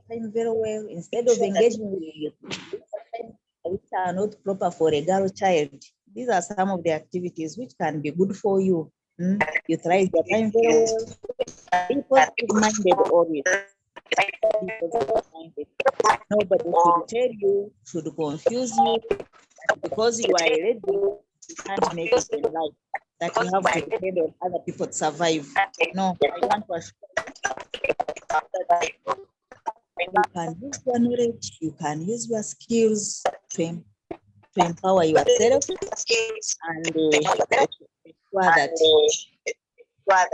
G: time very well instead of engaging with which are not proper for a girl child. These are some of the activities which can be good for you. Utilize your time very well. Be positive-minded always. Nobody should tell you, should confuse you, because you are a lady, you can't make it in life. that you have to depend on other people to survive. No, I want to assure that you can use your knowledge, you can use your skills to empower yourself and ensure that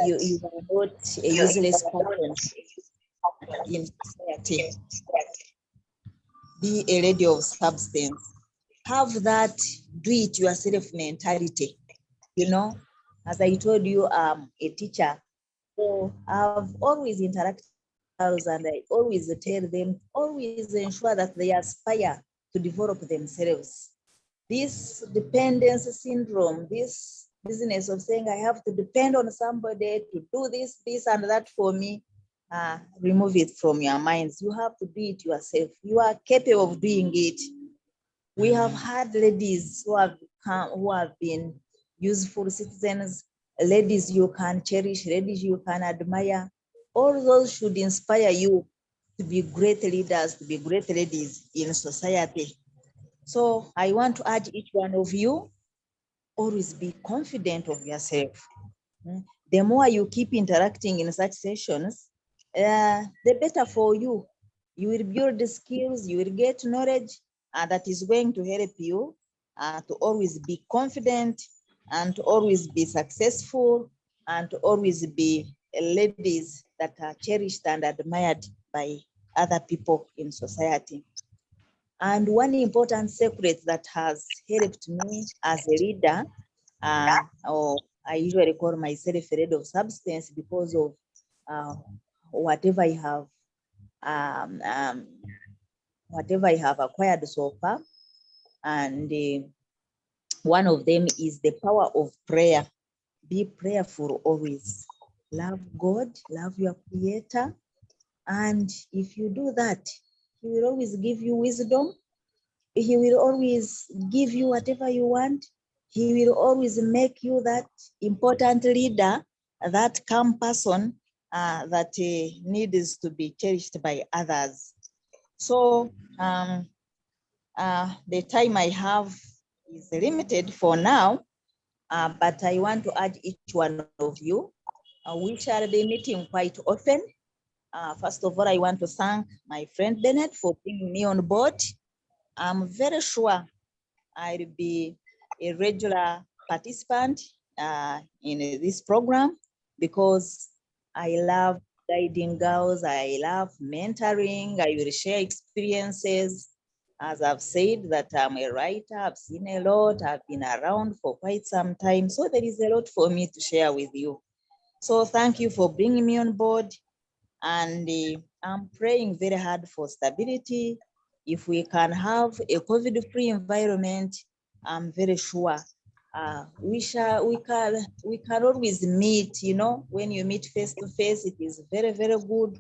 G: you are not a useless person in society. Be a lady of substance. Have that do-it-yourself mentality. You know, as I told you, I'm a teacher, so I've always interacted with girls, and I always tell them, always ensure that they aspire to develop themselves. This dependence syndrome, this business of saying I have to depend on somebody to do this, and that for me, remove it from your minds. You have to do it yourself. You are capable of doing it. We have had ladies who have been useful citizens, ladies you can cherish, ladies you can admire. All those should inspire you to be great leaders, to be great ladies in society. So I want to urge each one of you, always be confident of yourself. The more you keep interacting in such sessions, the better for you. You will build the skills, you will get knowledge, that is going to help you to always be confident and to always be successful and to always be ladies that are cherished and admired by other people in society. And one important secret that has helped me as a leader, or I usually call myself a lady of substance because of whatever I have acquired so far. And one of them is the power of prayer. Be prayerful always. Love God, love your Creator. And if you do that, He will always give you wisdom. He will always give you whatever you want. He will always make you that important leader, that calm person that needs to be cherished by others. So the time I have is limited for now, but I want to urge each one of you. We shall be meeting quite often. First of all, I want to thank my friend Bennett for bringing me on board. I'm very sure I'll be a regular participant in this program because I love guiding girls. I love mentoring. I will share experiences. As I've said that I'm a writer, I've seen a lot, I've been around for quite some time. So there is a lot for me to share with you. So thank you for bringing me on board. And I'm praying very hard for stability. If we can have a COVID-free environment, I'm very sure we can always meet. You know, when you meet face to face, it is very, very good.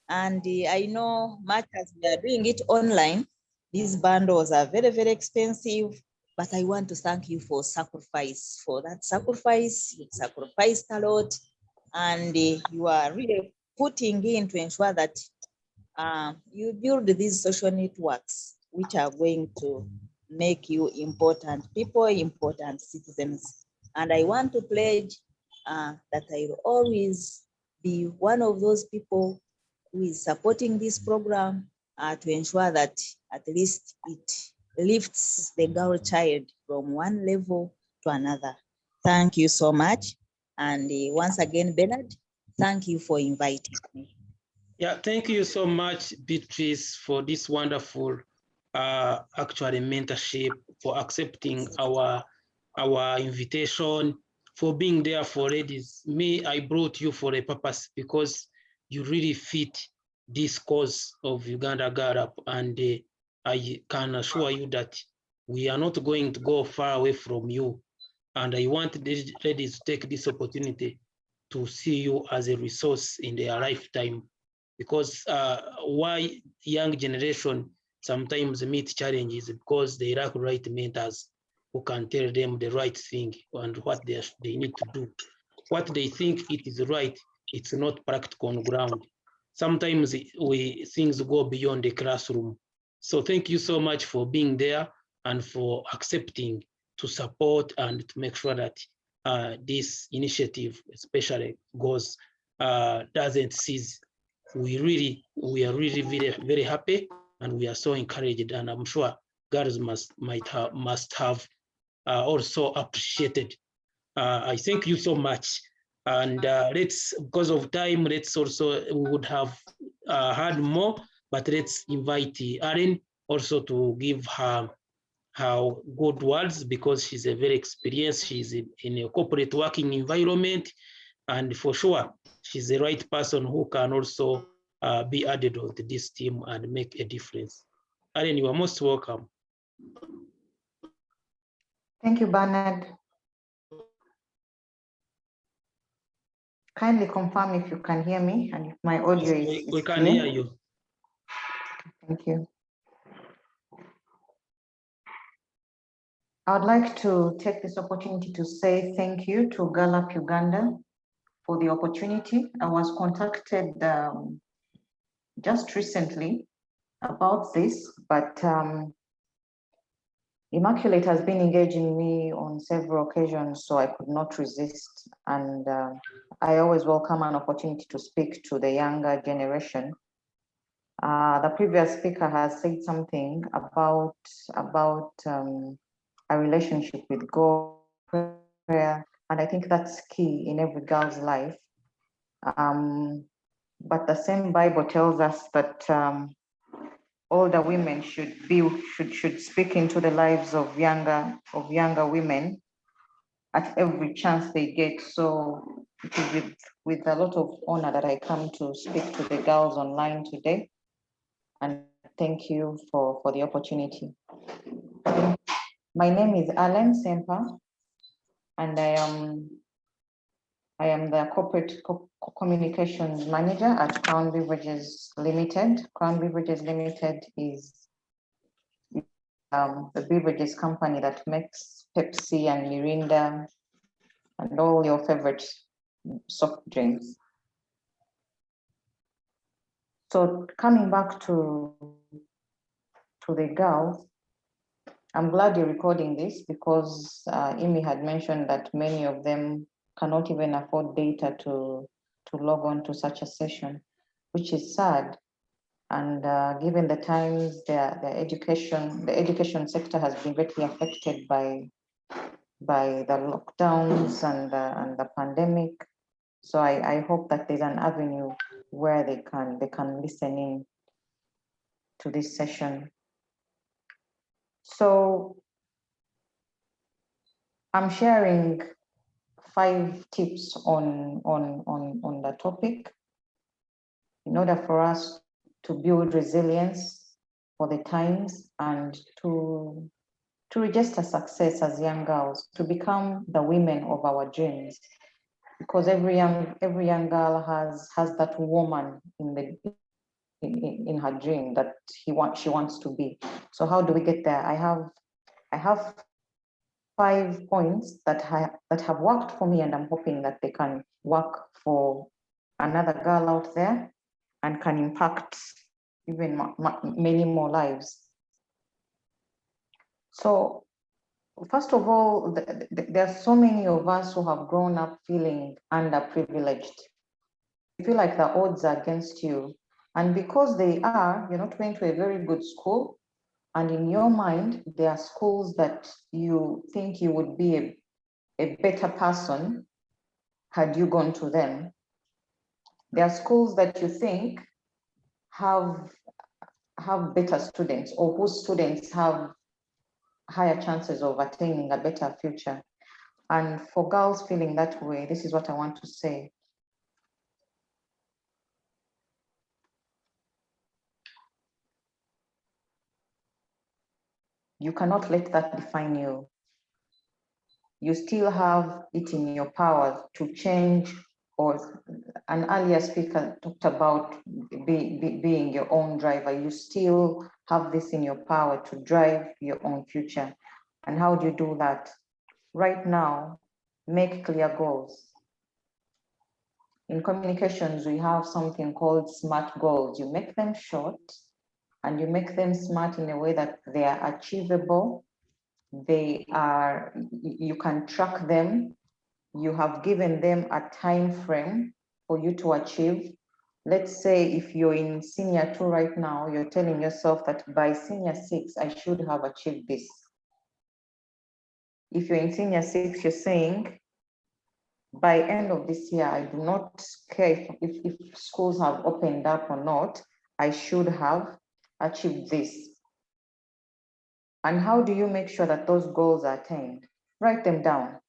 G: And I know much as we are doing it online, these bundles are very, very expensive. But I want to thank you for sacrifice. For that sacrifice, you sacrificed a lot, and you are really putting in to ensure that you build these social networks, which are going to make you important people, important citizens. And I want to pledge that I will always be one of those people who is supporting this program to ensure that at least it lifts the girl child from one level to another. Thank you so much. And once again, Bernard, thank you for inviting me.
A: Yeah, thank you so much, Beatrice, for this wonderful actually mentorship, for accepting our invitation, for being there for ladies. Me, I brought you for a purpose because you really fit this cause of Uganda Girlup, and I can assure you that we are not going to go far away from you. And I want these ladies to take this opportunity to see you as a resource in their lifetime. Because why young generation sometimes meet challenges because they lack right mentors who can tell them the right thing and what they need to do. What they think it is right, it's not practical on ground. Sometimes things go beyond the classroom. So thank you so much for being there and for accepting to support and to make sure that this initiative especially doesn't cease. We are really very happy, and we are so encouraged, and I'm sure girls must have also appreciated. I thank you so much, and because of time, we would have had more, but let's invite Aaron also to give her good words, because she's a very experienced, she's in a corporate working environment, and for sure she's the right person who can also be added to this team and make a difference. Aaron, you are most welcome.
H: Thank you, Bernard. Kindly confirm if you can hear me and if my audio is
A: We can
H: clear.
A: hear you.
H: Thank you. I would like to take this opportunity to say thank you to Girlup Uganda for the opportunity. I was contacted just recently about this, but Immaculate has been engaging me on several occasions, so I could not resist. And I always welcome an opportunity to speak to the younger generation. The previous speaker has said something about a relationship with God, prayer, and I think that's key in every girl's life. But the same Bible tells us that older women should speak into the lives of younger women at every chance they get. So it is with a lot of honor that I come to speak to the girls online today. And thank you for the opportunity. My name is Alan Sempa, and I am the corporate communications manager at Crown Beverages Limited. Crown Beverages Limited is the beverages company that makes Pepsi and Mirinda and all your favorite soft drinks. So coming back to the girls, I'm glad you're recording this, because Imi had mentioned that many of them cannot even afford data to log on to such a session, which is sad. And given the times, the education sector has been greatly affected by the lockdowns and the pandemic. So I hope that there's an avenue where they can listen in to this session. So I'm sharing 5 tips on the topic in order for us to build resilience for the times and to register success as young girls, to become the women of our dreams. Because every young girl has that woman in her dream that she wants to be. So how do we get there? I have 5 points that have worked for me, and I'm hoping that they can work for another girl out there and can impact even many more lives. So first of all, there are so many of us who have grown up feeling underprivileged. You feel like the odds are against you. And because they are, you're not going to a very good school. And in your mind, there are schools that you think you would be a better person had you gone to them. There are schools that you think have better students, or whose students have higher chances of attaining a better future. And for girls feeling that way, this is what I want to say. You cannot let that define you. You still have it in your power to change, or an earlier speaker talked about being your own driver. You still have this in your power to drive your own future. And how do you do that? Right now, make clear goals. In communications, we have something called SMART goals. You make them short and you make them SMART in a way that they are achievable. You can track them, you have given them a time frame for you to achieve. Let's say if you're in senior 2 right now, you're telling yourself that by senior 6, I should have achieved this. If you're in senior 6, you're saying, by end of this year, I do not care if schools have opened up or not, I should have achieved this. And how do you make sure that those goals are attained? Write them down.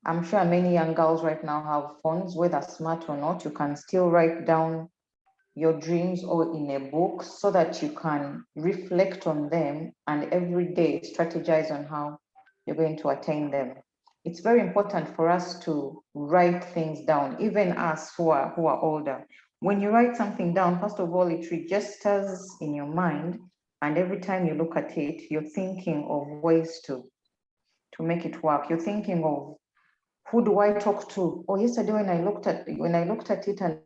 H: I'm sure many young girls right now have phones, whether smart or not. You can still write down your dreams or in a book so that you can reflect on them and every day strategize on how you're going to attain them. It's very important for us to write things down, even us who are older. When you write something down, first of all, it registers in your mind, and every time you look at it, you're thinking of ways to make it work. You're thinking of, who do I talk to? Oh, yesterday when I looked at it and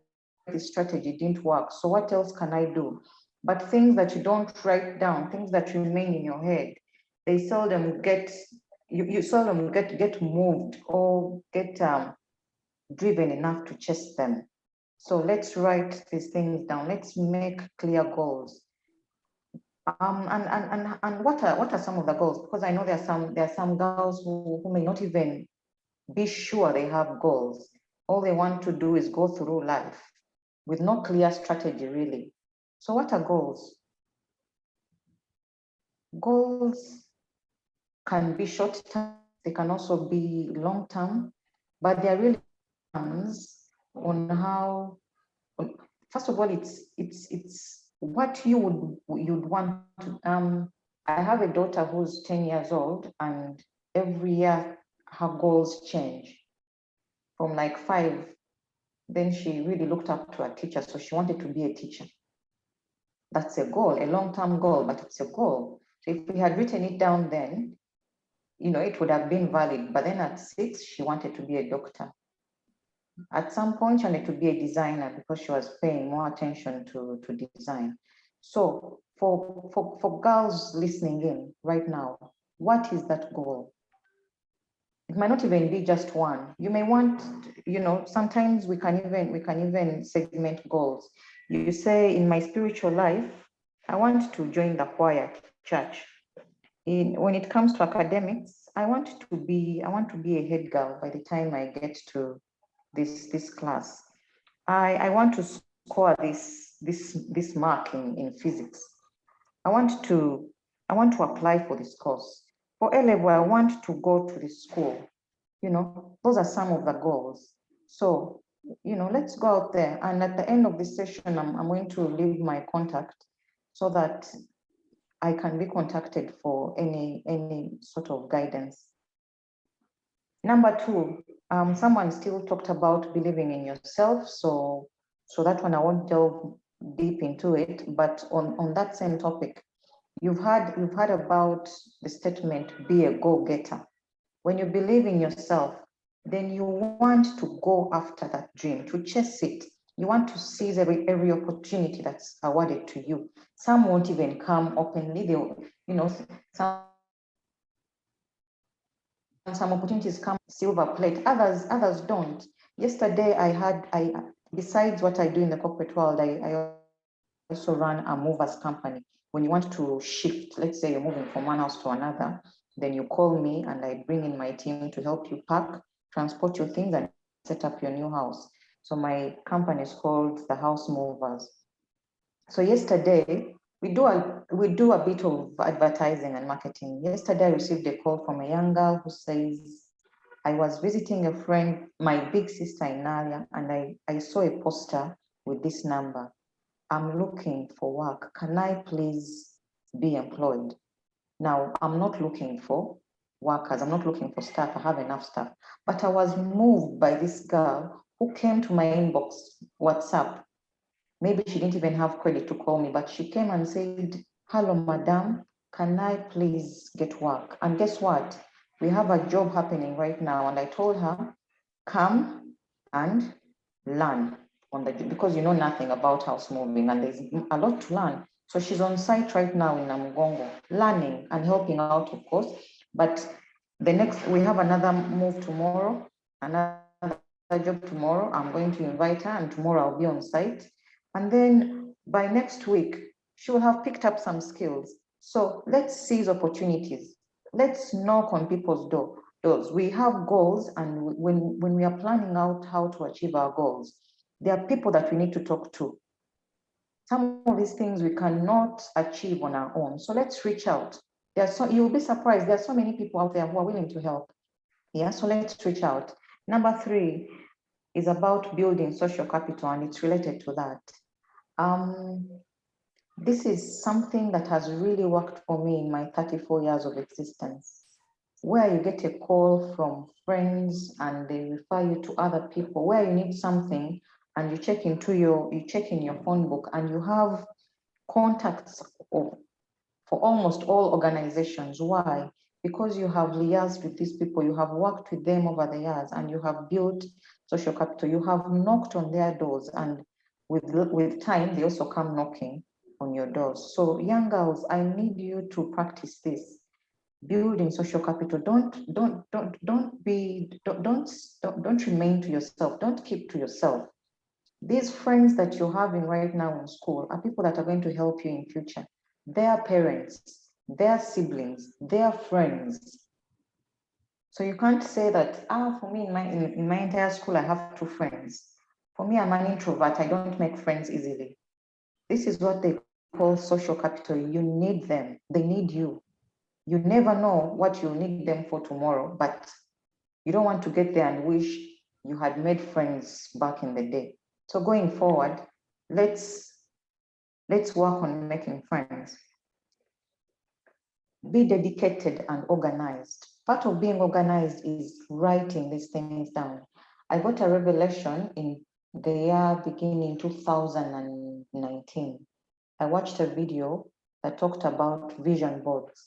H: this strategy didn't work, so what else can I do? But things that you don't write down, things that remain in your head, they seldom get, you seldom get moved or get driven enough to chase them. So let's write these things down. Let's make clear goals. And what are some of the goals? Because I know there are some girls who may not even be sure they have goals. All they want to do is go through life with no clear strategy, really. So what are goals? Goals can be short term, they can also be long term, but they're really plans on how, first of all, it's what you'd want to, I have a daughter who's 10 years old, and every year her goals change. From like 5, then she really looked up to a teacher, so she wanted to be a teacher. That's a goal, a long-term goal, but it's a goal. So if we had written it down then, it would have been valid. But then at 6, she wanted to be a doctor. At some point, she wanted to be a designer because she was paying more attention to design. So for girls listening in right now, what is that goal? It might not even be just one. You may want, sometimes we can even segment goals. You say, in my spiritual life, I want to join the choir church. When it comes to academics, I want to be a head girl by the time I get to this class. I want to score this mark in physics. I want to apply for this course. For A-level, I want to go to this school. Those are some of the goals. So, let's go out there. And at the end of this session, I'm going to leave my contact so that I can be contacted for any sort of guidance. Number 2, someone still talked about believing in yourself. So that one I won't delve deep into it, but on that same topic, you've heard about the statement, be a go-getter. When you believe in yourself, then you want to go after that dream, to chase it. You want to seize every opportunity that's awarded to you. Some won't even come openly. Some opportunities come silver plate. Others don't. Yesterday, besides what I do in the corporate world, I also run a movers company. When you want to shift, let's say you're moving from one house to another, then you call me and I bring in my team to help you pack, transport your things, and set up your new house. So my company is called the House Movers. So yesterday, we do a bit of advertising and marketing. Yesterday, I received a call from a young girl who says, I was visiting a friend, my big sister in Naria, and I saw a poster with this number. I'm looking for work. Can I please be employed? Now, I'm not looking for workers. I'm not looking for staff. I have enough staff. But I was moved by this girl who came to my inbox, WhatsApp. Maybe she didn't even have credit to call me, but she came and said, hello, madam, can I please get work? And guess what? We have a job happening right now. And I told her, come and learn because you know nothing about house moving and there's a lot to learn. So she's on site right now in Namugongo, learning and helping out, of course. But We have another move tomorrow, another job tomorrow. I'm going to invite her, and tomorrow I'll be on site. And then by next week, she will have picked up some skills. So let's seize opportunities. Let's knock on people's doors. We have goals, and when we are planning out how to achieve our goals, there are people that we need to talk to. Some of these things we cannot achieve on our own. So let's reach out. You'll be surprised. There are so many people out there who are willing to help. Yeah, so let's reach out. Number 3 is about building social capital, and it's related to that. This is something that has really worked for me in my 34 years of existence, where you get a call from friends and they refer you to other people, where you need something and you check in your phone book and you have contacts for almost all organizations. Why? Because you have liaised with these people, you have worked with them over the years, and you have built social capital. You have knocked on their doors, and with time, they also come knocking on your doors. So young girls, I need you to practice this. Building social capital. Don't remain to yourself. Don't keep to yourself. These friends that you're having right now in school are people that are going to help you in future. Their parents, their siblings, their friends. So you can't say that, for me in my entire school, I have 2 friends. For me, I'm an introvert. I don't make friends easily. This is what they call social capital. You need them. They need you. You never know what you'll need them for tomorrow, but you don't want to get there and wish you had made friends back in the day. So going forward, let's work on making friends. Be dedicated and organized. Part of being organized is writing these things down. I got a revelation in the year beginning 2019. I watched a video that talked about vision boards,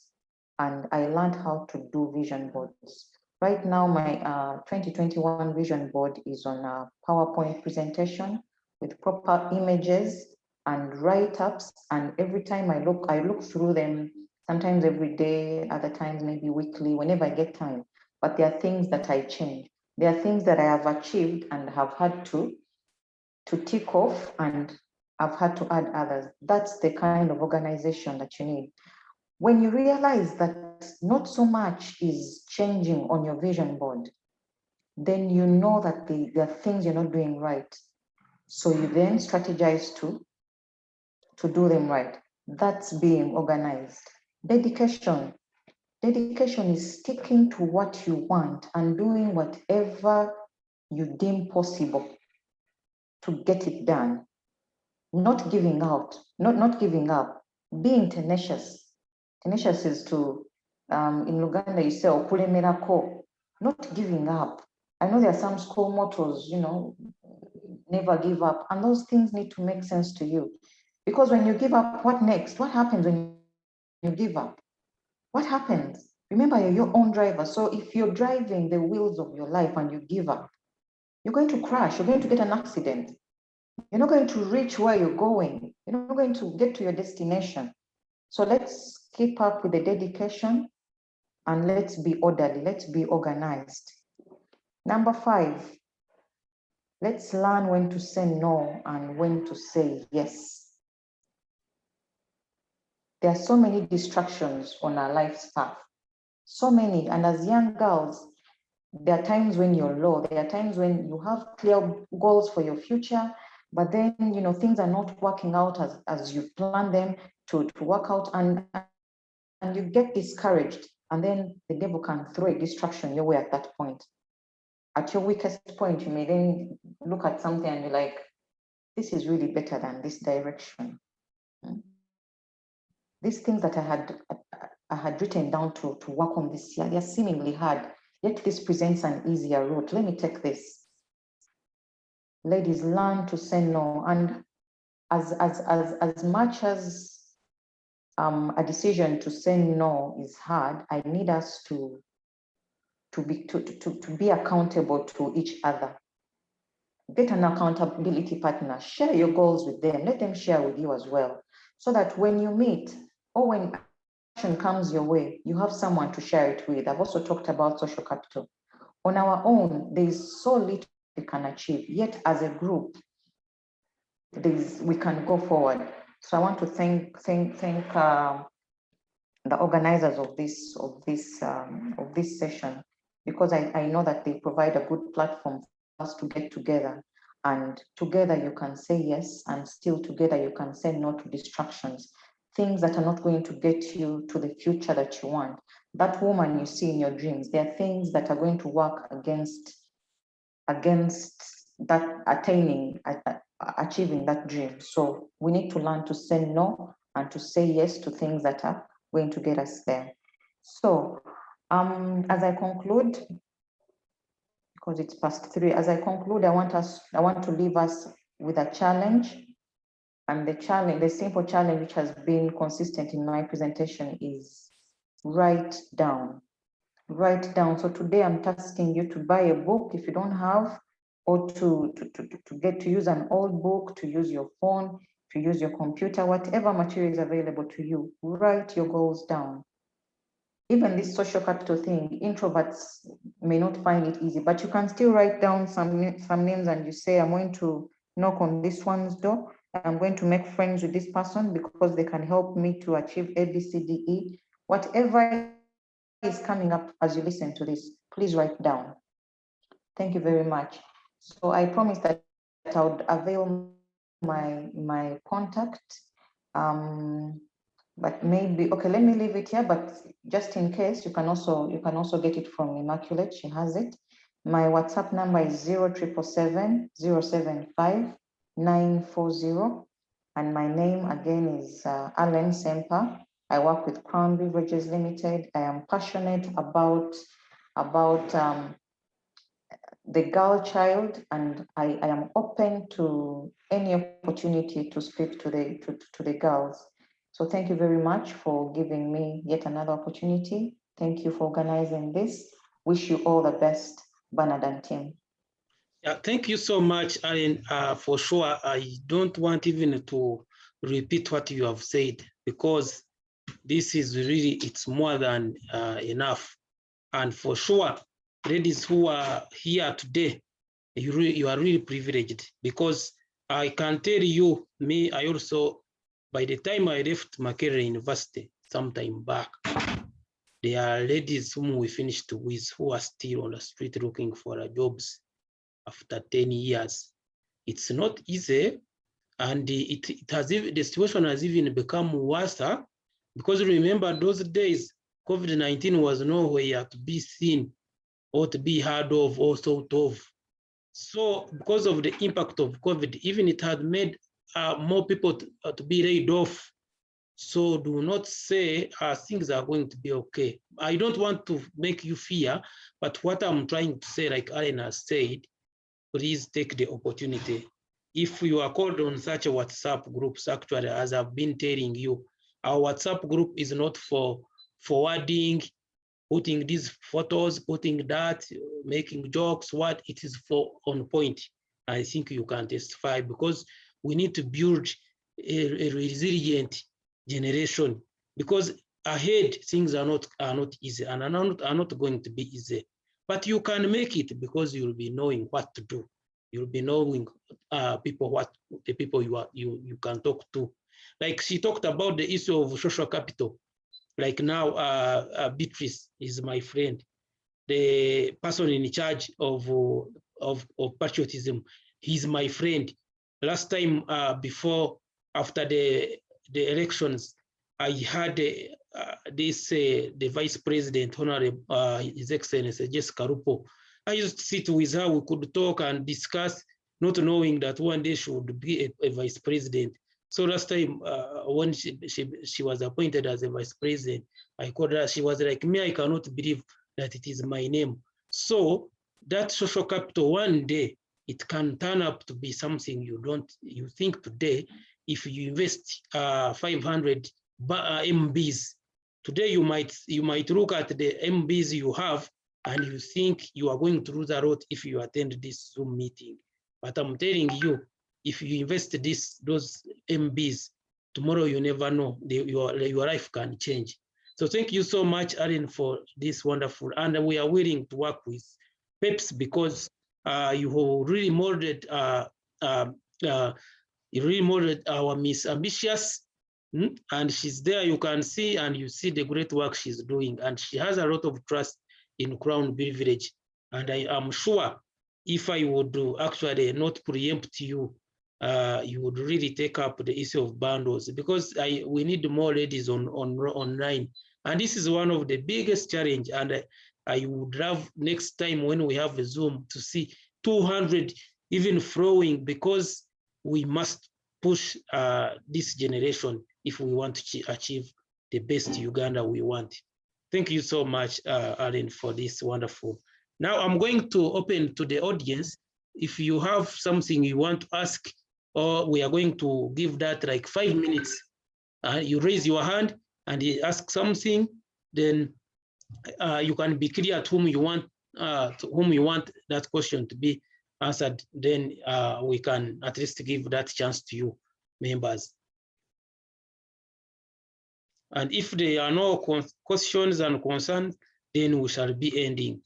H: and I learned how to do vision boards. Right now, my 2021 vision board is on a PowerPoint presentation with proper images and write-ups. And every time I look through them, sometimes every day, other times maybe weekly, whenever I get time. But there are things that I change. There are things that I have achieved and have had to tick off, and I've had to add others. That's the kind of organization that you need. When you realize that not so much is changing on your vision board, then you know that there are things you're not doing right. So you then strategize to do them right. That's being organized. Dedication. Dedication is sticking to what you want and doing whatever you deem possible to get it done. Not giving out, not giving up, being tenacious. Tenacious is to, in Uganda, you say, okulemerako, not giving up. I know there are some school mottos, never give up. And those things need to make sense to you. Because when you give up, what next? What happens when you give up? What happens? Remember, you're your own driver. So if you're driving the wheels of your life and you give up, you're going to crash, you're going to get an accident. You're not going to reach where you're going. You're not going to get to your destination. So let's keep up with the dedication and let's be orderly, let's be organized. Number 5, let's learn when to say no and when to say yes. There are so many distractions on our life's path, so many. And as young girls, there are times when you're low, there are times when you have clear goals for your future, but then, things are not working out as you plan them to work out, and you get discouraged, and then the devil can throw a distraction your way at that point. At your weakest point, you may then look at something and you're like, this is really better than this direction. These things that I had written down to work on this year, they're seemingly hard, yet this presents an easier route. Let me take this. Ladies, learn to say no. And as much as a decision to say no is hard, I need us to be accountable to each other. Get an accountability partner, share your goals with them, let them share with you as well, so that when you meet, or when comes your way, you have someone to share it with. I've also talked about social capital. On our own, there is so little we can achieve, yet as a group, we can go forward. So I want to thank the organizers of this session, because I know that they provide a good platform for us to get together, and together you can say yes, and still together you can say no to distractions, things that are not going to get you to the future that you want. That woman you see in your dreams, there are things that are going to work against that achieving that dream. So we need to learn to say no and to say yes to things that are going to get us there. So as I conclude, because it's past 3, as I conclude, I want to leave us with a challenge. And the simple challenge which has been consistent in my presentation is write down. Write down. So today I'm tasking you to buy a book if you don't have, or to get to use an old book, to use your phone, to use your computer, whatever material is available to you. Write your goals down. Even this social capital thing, introverts may not find it easy, but you can still write down some names and you say, I'm going to knock on this one's door. I'm going to make friends with this person because they can help me to achieve A, B, C, D, E. Whatever is coming up as you listen to this, please write down. Thank you very much. So I promise that I would avail my contact. But maybe, okay, let me leave it here, but just in case, you can also get it from Immaculate, she has it. My WhatsApp number is 0777 075 940. And my name again is Allen Semper. I work with Crown Beverages Limited. I am passionate about the girl child, and I am open to any opportunity to speak to the girls. So thank you very much for giving me yet another opportunity. Thank you for organizing this. Wish you all the best, Bernard and team.
A: Yeah, thank you so much, Allen. For sure, I don't want even to repeat what you have said, because this is really, it's more than enough. And for sure, ladies who are here today, you are really privileged, because I can tell you, me, I also, by the time I left Makerere University sometime back, there are ladies whom we finished with who are still on the street looking for jobs after 10 years. It's not easy, and the situation has even become worse, because remember those days, COVID-19 was nowhere to be seen or to be heard of or thought of. So because of the impact of COVID, even it had made more people to be laid off. So do not say things are going to be okay. I don't want to make you fear, but what I'm trying to say, like Allen has said, please take the opportunity. If you are called on such a WhatsApp groups, actually, as I've been telling you, our WhatsApp group is not for forwarding, putting these photos, putting that, making jokes, what it is for on point. I think you can testify, because we need to build a resilient generation, because ahead things are not easy, and are not going to be easy. But you can make it, because you'll be knowing what to do. You'll be knowing the people you can talk to. Like she talked about the issue of social capital. Like now, Beatrice is my friend. The person in charge of patriotism, he's my friend. Last time, after the elections, I had the vice president, Honorable His Excellency Jessica Rupo. I used to sit with her, we could talk and discuss, not knowing that one day she would be a vice president. So last time, when she was appointed as a vice president, I called her, she was like, me, I cannot believe that it is my name. So that social capital, one day, it can turn up to be something you think today. If you invest 500 MBs, today you might look at the MBs you have and you think you are going to lose a lot if you attend this Zoom meeting. But I'm telling you, if you invest those MBs, tomorrow you never know, your life can change. So thank you so much, Alan, for this wonderful, and we are willing to work with PEPs because you have really molded our Miss Ambitious, and she's there. You can see and you see the great work she's doing, and she has a lot of trust in Crown Village. And I am sure if I would actually not preempt you, you would really take up the issue of bundles because we need more ladies online. And this is one of the biggest challenge. And I would love next time when we have a Zoom to see 200 even flowing, because we must push this generation if we want to achieve the best Uganda we want. Thank you so much, Alan, for this wonderful. Now I'm going to open to the audience. If you have something you want to ask, or we are going to give that like 5 minutes. You raise your hand and you ask something, then you can be clear to whom you want that question to be answered. Then we can at least give that chance to you, members. And if there are no questions and concerns, then we shall be ending.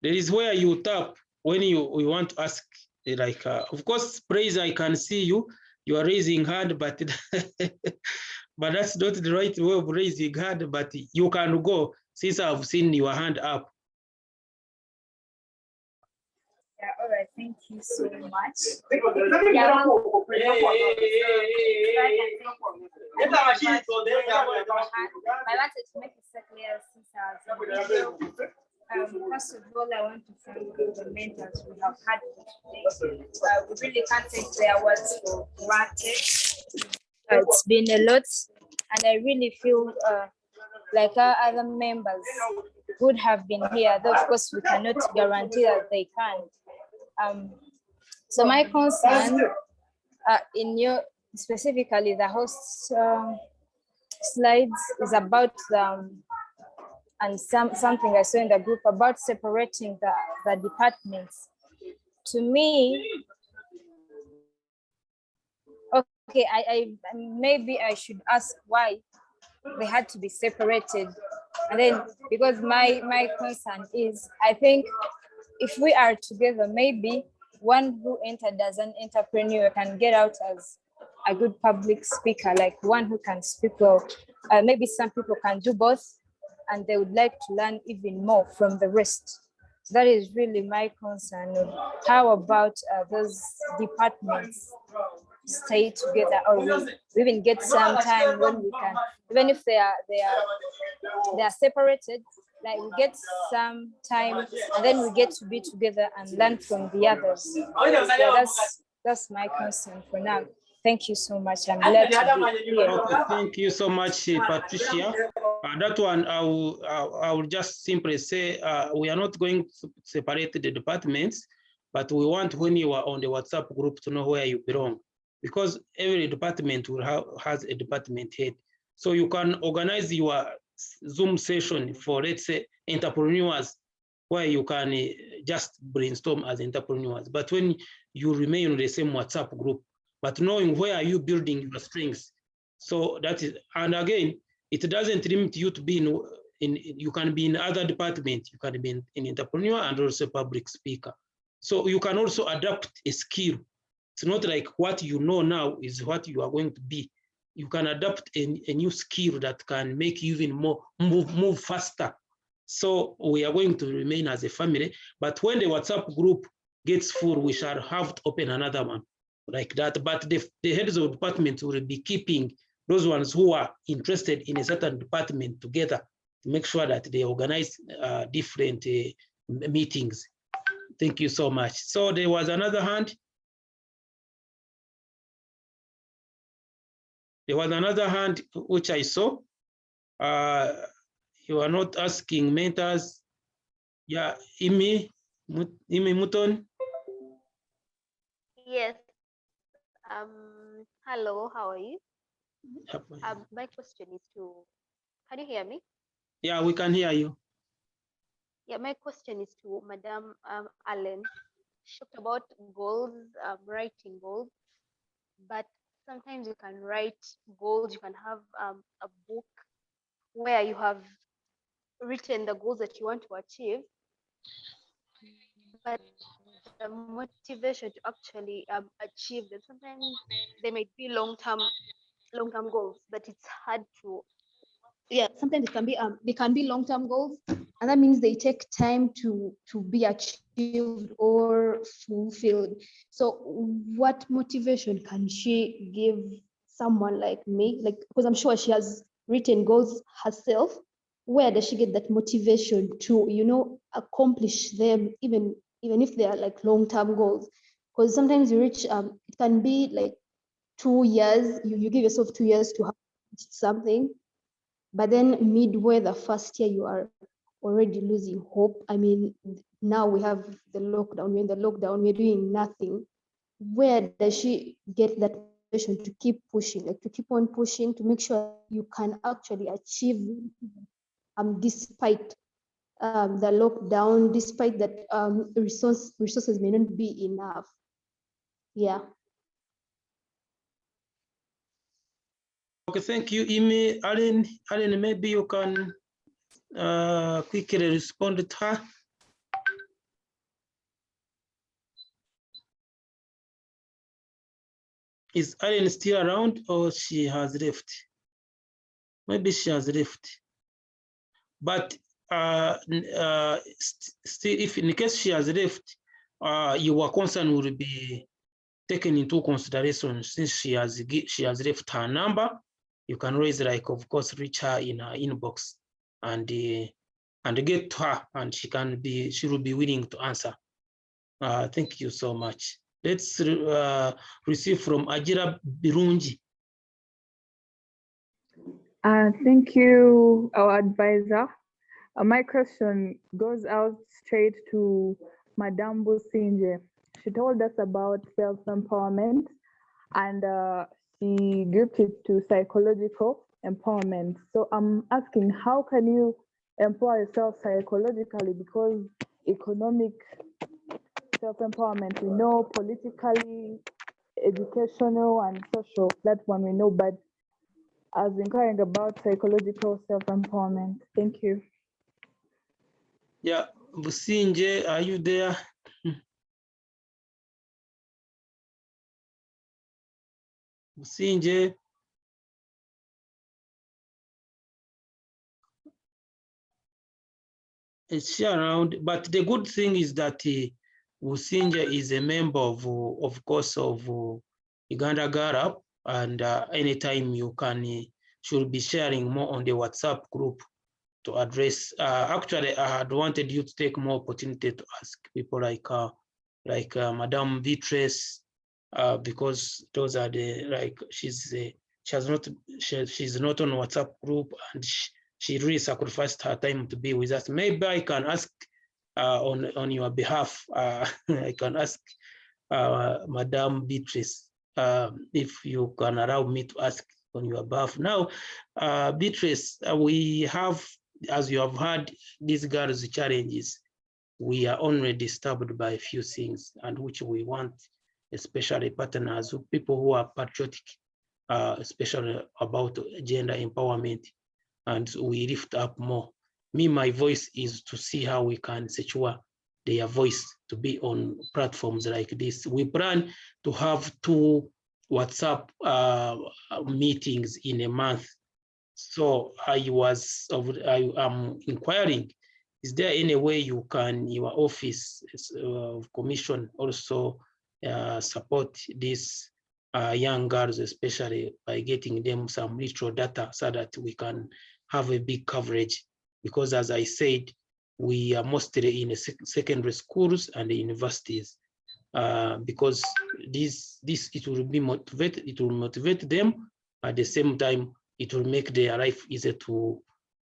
A: There is where you tap when you want to ask, like, of course, praise, I can see you are raising hand, but but that's not the right way of raising hand, but you can go since I've seen your hand up.
I: Yeah, all right, thank you so much. I wanted to make it clear since I was in video. First of all, I want to thank the mentors we have had today. We really can't take their words for granted. It's been a lot, and I really feel like our other members would have been here, though of course we cannot guarantee that they can. So my concern in your specifically the host slides is about and something I saw in the group about separating the departments. To me, okay, I maybe I should ask why they had to be separated. And then because my concern is, I think if we are together, maybe one who entered as an entrepreneur can get out as a good public speaker, like one who can speak well. Maybe some people can do both, and they would like to learn even more from the rest. That is really my concern. How about those departments stay together, or we even get some time when we can, even if they are separated, like we get some time and then we get to be together and learn from the others. Yeah, that's my concern for now. Thank you so much. I'm glad to be here.
A: Thank you so much, Patricia. That one, I will just simply say, we are not going to separate the departments, but we want, when you are on the WhatsApp group, to know where you belong, because every department will has a department head. So you can organize your Zoom session for, let's say, entrepreneurs, where you can just brainstorm as entrepreneurs. But when you remain on the same WhatsApp group, but knowing where are you building your strengths. So that is, and again, it doesn't limit you to be you can be in other departments. You can be in entrepreneur and also public speaker. So you can also adapt a skill. It's not like what you know now is what you are going to be. You can adapt a new skill that can make you even more move faster. So we are going to remain as a family, but when the WhatsApp group gets full, we shall have to open another one like that. But the heads of departments will be keeping those ones who are interested in a certain department together to make sure that they organize different meetings. Thank you so much. So there was another hand. There was another hand which I saw. You are not asking mentors. Yeah, Imi Muton.
J: Yes. Hello, how are you? My question is can you hear me?
A: Yeah, we can hear you.
J: Yeah, my question is to Madam Allen. talked about goals, writing goals, but sometimes you can write goals. You can have a book where you have written the goals that you want to achieve, but the motivation to actually achieve them. Sometimes they might be long-term goals, but it's hard to. Yeah, sometimes it can be they can be long-term goals, and that means they take time to be achieved or fulfilled. So what motivation can she give someone like me? Like, because I'm sure she has written goals herself. Where does she get that motivation to, you know, accomplish them, even if they are like long-term goals? Because sometimes you reach it can be like 2 years, you give yourself 2 years to have something, but then midway the first year you are already losing hope. I mean, now we have the lockdown. We're in the lockdown, we're doing nothing. Where does she get that motivation to keep pushing, like to keep on pushing, to make sure you can actually achieve despite the lockdown, despite that resources may not be enough? Yeah.
A: Okay, thank you, Amy. Alan, maybe you can quickly respond to her. Is Alan still around, or she has left? Maybe she has left. But still, if in case she has left, your concern will be taken into consideration. Since she has left her number, you can always, like, of course, reach her in her inbox and get to her, and she will be willing to answer. Thank you so much. Let's receive from Ajira Birungi.
K: Thank you, our advisor. My question goes out straight to Madame Businje. She told us about self-empowerment, and she grouped it to psychological empowerment. So I'm asking, how can you empower yourself psychologically? Because economic self-empowerment, we know, politically, educational and social, that one we know, but I was inquiring about psychological self-empowerment. Thank you.
A: Yeah, Businje, are you there? Businje. Is she around? But the good thing is that Businje is a member of course, of Uganda Girlup, and anytime you can, she'll be sharing more on the WhatsApp group to address. Actually, I had wanted you to take more opportunity to ask people like Madame Beatrice, because those are the, she's not on WhatsApp group, and she really sacrificed her time to be with us. Maybe I can ask on your behalf. I can ask Madame Beatrice if you can allow me to ask on your behalf. Now, Beatrice, we have, as you have heard, these girls' challenges. We are already disturbed by a few things, and which we want, especially partners, people who are patriotic, especially about gender empowerment, and we lift up more. My voice is to see how we can secure their voice to be on platforms like this. We plan to have 2 WhatsApp meetings in a month. So I am inquiring, is there any way you can, your office of commission, also support these young girls, especially by getting them some literal data so that we can have a big coverage? Because as I said, we are mostly in secondary schools and the universities, because it will motivate them. At the same time, it will make their life easier to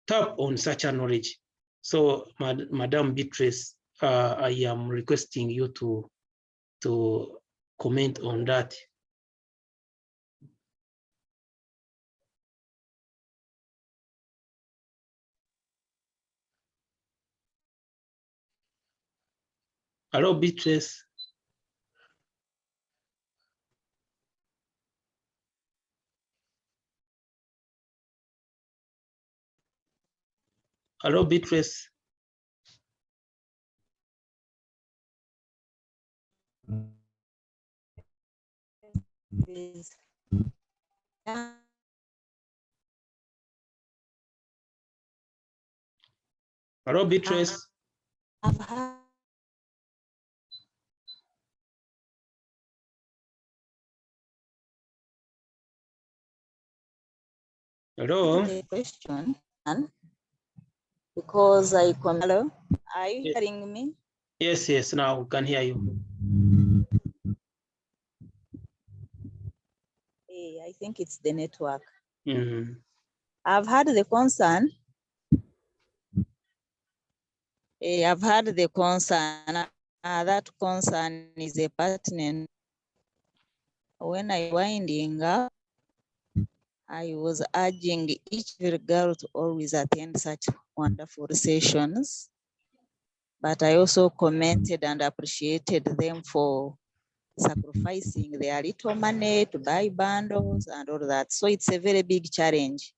A: tap on such a knowledge. So, Madame Beatrice, I am requesting you to comment on that. Hello, Beatrice. Hello, Beatrice. Hello, Beatrice. Hello.
G: The question, because hello, are you hearing me?
A: Yes, yes, now we can hear you.
G: I think it's the network.
A: Mm-hmm.
G: I've had the concern. I've had the concern. That concern is a pertinent. When I winding up, I was urging each girl to always attend such wonderful sessions. But I also commented and appreciated them for sacrificing their little money to buy bundles and all that. So it's a very big challenge.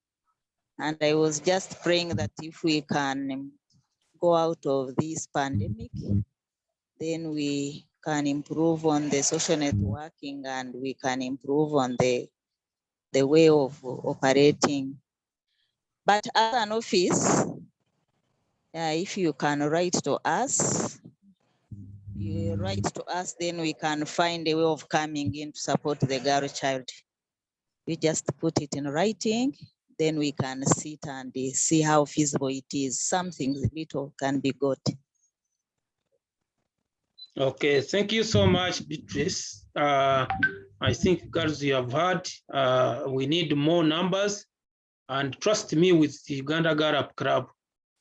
G: And I was just praying that if we can go out of this pandemic, then we can improve on the social networking and we can improve on the way of operating. But as an office, if you can write to us, you write to us, then we can find a way of coming in to support the girl child. We just put it in writing, then we can sit and see how feasible it is. Something little can be got.
A: Okay, thank you so much, Beatrice. I think, girls, you have heard, we need more numbers, and trust me, with the Uganda Girlup Club,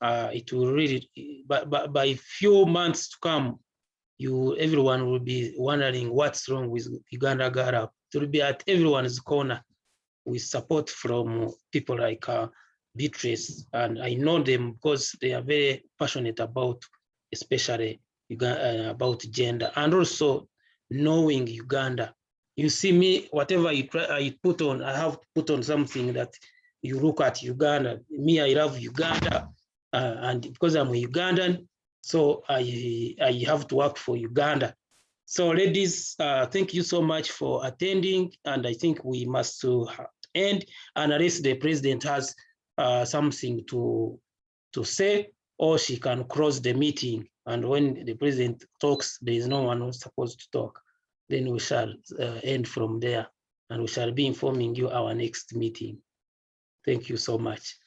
A: it will really, by few months to come, everyone will be wondering what's wrong with Uganda Girlup. It will be at everyone's corner with support from people like Beatrice, and I know them because they are very passionate about, especially about gender, and also knowing Uganda. You see me, whatever I put on, I have to put on something that you look at Uganda. Me, I love Uganda, and because I'm a Ugandan, so I have to work for Uganda. So ladies, thank you so much for attending, and I think we must end unless the president has something to say, or she can close the meeting. And when the president talks, there is no one who's supposed to talk. Then we shall end from there, and we shall be informing you our next meeting. Thank you so much.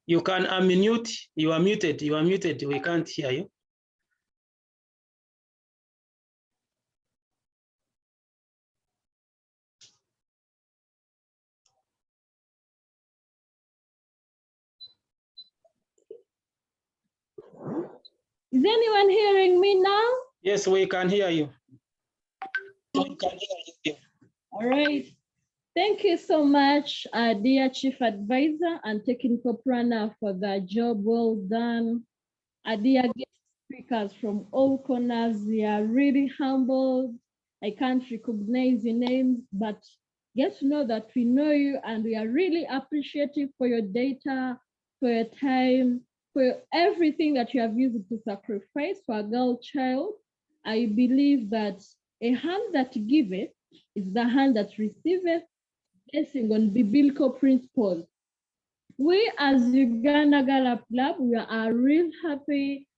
A: You can unmute. You are muted. You are muted. We can't hear you.
B: Is anyone hearing me now?
A: Yes, we can hear you. We can hear you.
B: All right. Thank you so much, dear Chief Advisor and Technical Planner, for the job well done. Dear guest speakers from all corners, we are really humbled. I can't recognize your names, but get to know that we know you, and we are really appreciative for your data, for your time, for everything that you have used to sacrifice for a girl child. I believe that a hand that giveth is the hand that receiveth, basing on biblical principles. We as Uganda Girlup Club, we are real happy,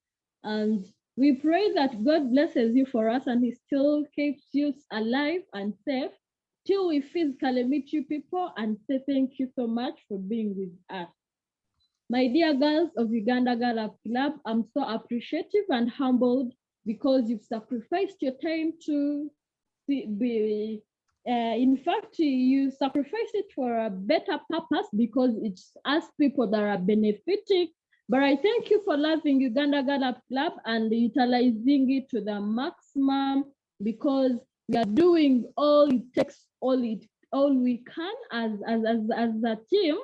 B: and we pray that God blesses you for us and He still keeps you alive and safe till we physically meet you people, and say thank you so much for being with us. My dear girls of Uganda Girlup Club, I'm so appreciative and humbled because you've sacrificed your time to be, in fact, you sacrifice it for a better purpose because it's us people that are benefiting. But I thank you for loving Uganda Girlup Club and utilizing it to the maximum, because we are doing all it takes, all we can as a team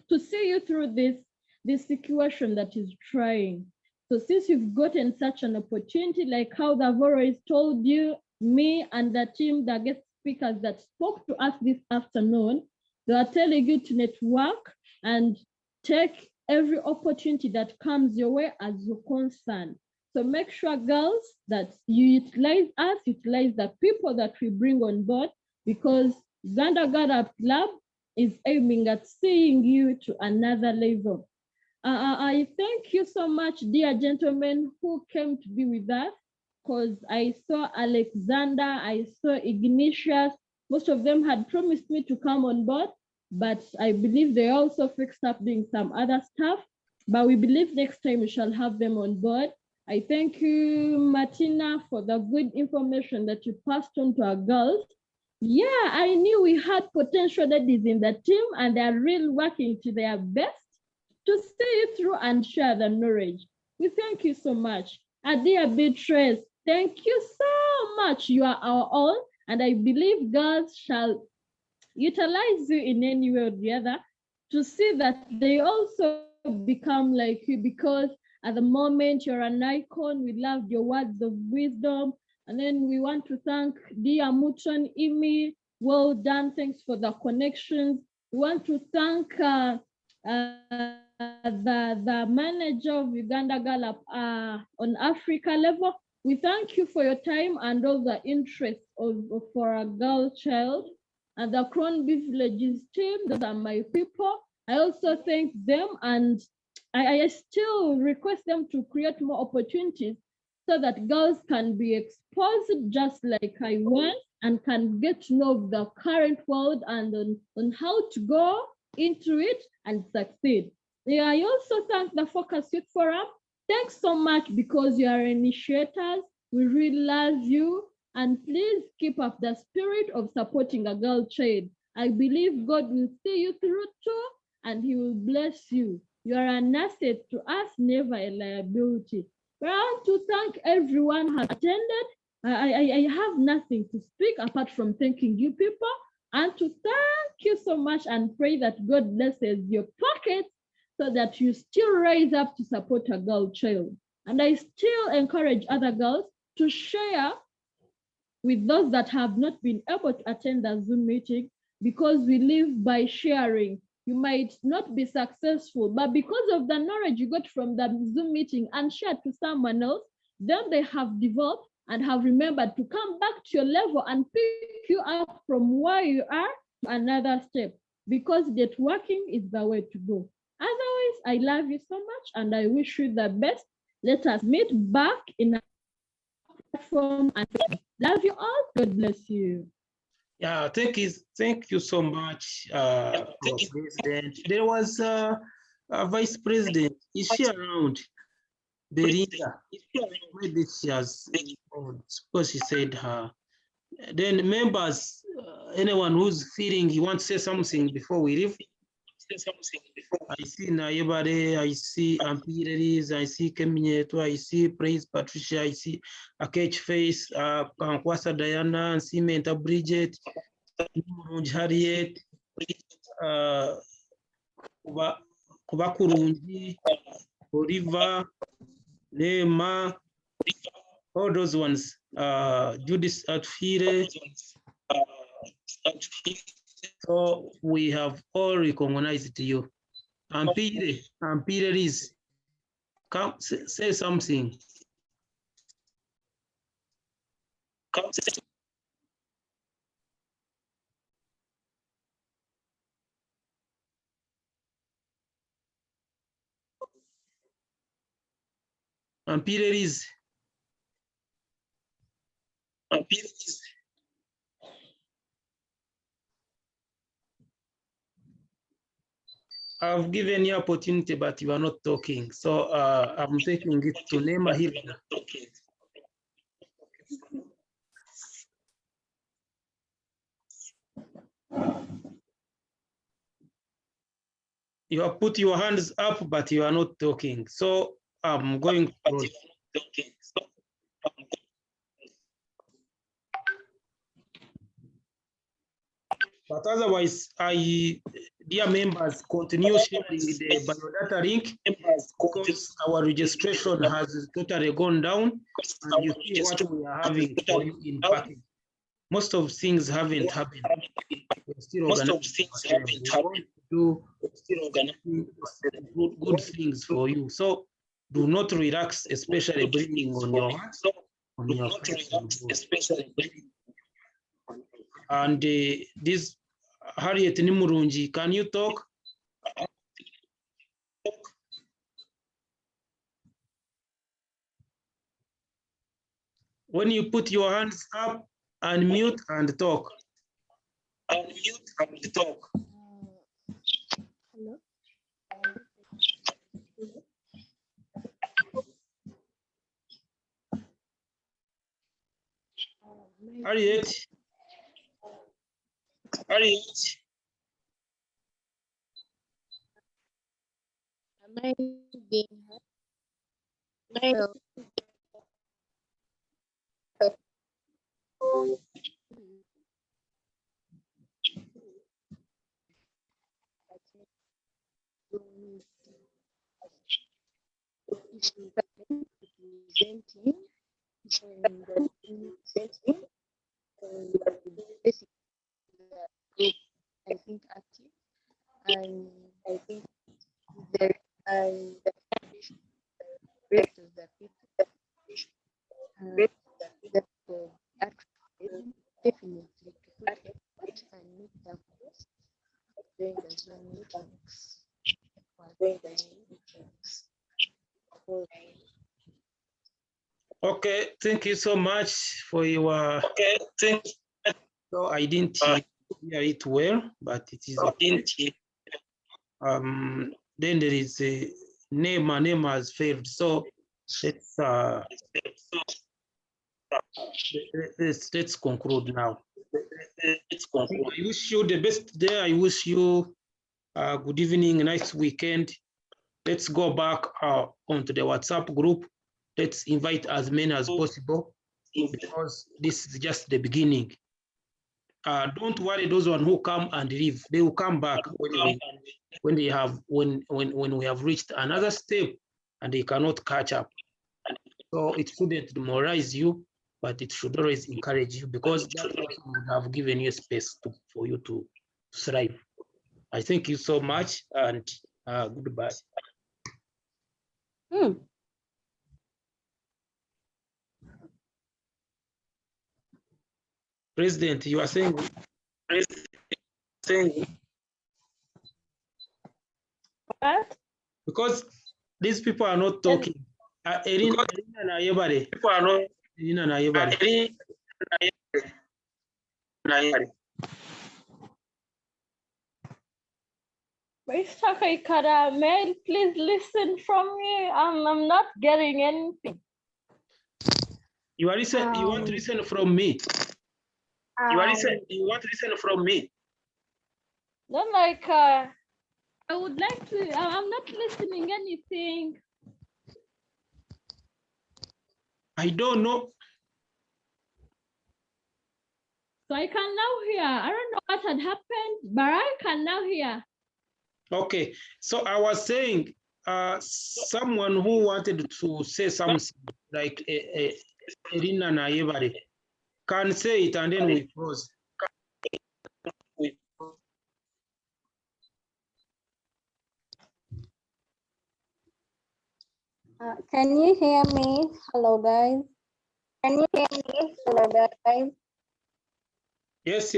B: to see you through this situation that is trying. So since you've gotten such an opportunity, like how the Voro has told you, me and the team, the guest speakers that spoke to us this afternoon. They are telling you to network and take every opportunity that comes your way as you're concerned. So make sure, girls, that you utilize us, utilize the people that we bring on board, because Uganda Girlup Club is aiming at seeing you to another level. I thank you so much, dear gentlemen who came to be with us, because I saw Alexander, I saw Ignatius. Most of them had promised me to come on board, but I believe they also fixed up doing some other stuff. But we believe next time we shall have them on board. I thank you, Martina, for the good information that you passed on to our girls. Yeah, I knew we had potential ladies in the team, and they're really working to their best to see you through and share the knowledge. We thank you so much. And dear Beatrice, thank you so much. You are our own, and I believe girls shall utilize you in any way or the other to see that they also become like you, because at the moment you're an icon. We loved your words of wisdom. And then we want to thank dear Mutron Imi. Well done. Thanks for the connections. We want to thank the manager of Uganda Girlup on Africa level. We thank you for your time and all the interest for a girl child. And the Cronby Villages team, those are my people. I also thank them, and I still request them to create more opportunities so that girls can be exposed just like I want, and can get to know the current world and on how to go into it and succeed. Yeah, I also thank the Focus Youth Forum. Thanks so much, because you are initiators. We really love you, and please keep up the spirit of supporting a girl child. I believe God will see you through too, and He will bless you. You are an asset to us, never a liability. But I want to thank everyone who has attended. I have nothing to speak apart from thanking you people, and to thank you so much, and pray that God blesses your pockets so that you still rise up to support a girl child. And I still encourage other girls to share with those that have not been able to attend the Zoom meeting, because we live by sharing. You might not be successful, but because of the knowledge you got from the Zoom meeting and shared to someone else, then they have developed and have remembered to come back to your level and pick you up from where you are to another step, because networking is the way to go. Otherwise, I love you so much, and I wish you the best. Let us meet back in a platform, and love you all. God bless you.
A: Yeah, thank you so much, our President. There was a Vice President. Is she around? Belinda. Maybe she has, suppose she said her. Then members, anyone who's feeling he wants to say something before we leave. I see Nayebare, I see Ampireris, I see Keminyeto, I see Praise Patricia, I see Akech Face, Kankwasa Diana, I see Menta Bridget, Harriet, Kubakurunji, Oliva, Nema, all those ones, Judith Atfire. So we have all recognized you. Ampire is, come say something. Ampire is. I've given you opportunity, but you are not talking. So I'm taking it to Nema here. You have put your hands up, but you are not talking. So I'm going to close. But otherwise, dear members, continue sharing the biodata link, because our registration has totally gone down, and you see what we are having for you in package. most of things haven't happened. We're still organizing ourselves. We want to do good things for you. So do not relax, especially breathing on your hands, on your face. And this Harriet Nimurunji, can you talk? When you put your hands up, unmute and talk. Unmute and talk.
J: Hello.
A: Harriet. Harriet.
J: Am I being heard? Presenting I think active, and I think there and the rest of the people that definitely to put effort and meet the goals during the Zoom meetings.
A: Okay, thank you so much for your. Okay, thank you. So I didn't hear it well, but it is okay. Then there is a name. My name has failed. So let's conclude now. Let's conclude. I wish you the best day. I wish you good evening, nice weekend. Let's go back onto the WhatsApp group. Let's invite as many as possible because this is just the beginning. Don't worry, those one who come and leave, they will come back when we have reached another step and they cannot catch up. So it shouldn't demoralize you, but it should always encourage you because that person would have given you space for you to thrive. I thank you so much and goodbye. President, you are saying?
B: What?
A: Because these people are not talking. People are not.
B: Mr. Kaikara, may I please listen from me? I'm not getting anything.
A: You are listen. You want to listen from me? You want to listen from me?
B: Not like I would like to. I'm not listening anything.
A: I don't know.
B: So I can now hear. I don't know what had happened, but I can now hear.
A: Okay, so I was saying someone who wanted to say something like Irina Nayebare can say it and then we close.
L: Can you hear me? Hello, guys. Can you hear me? Hello, guys.
A: Yes.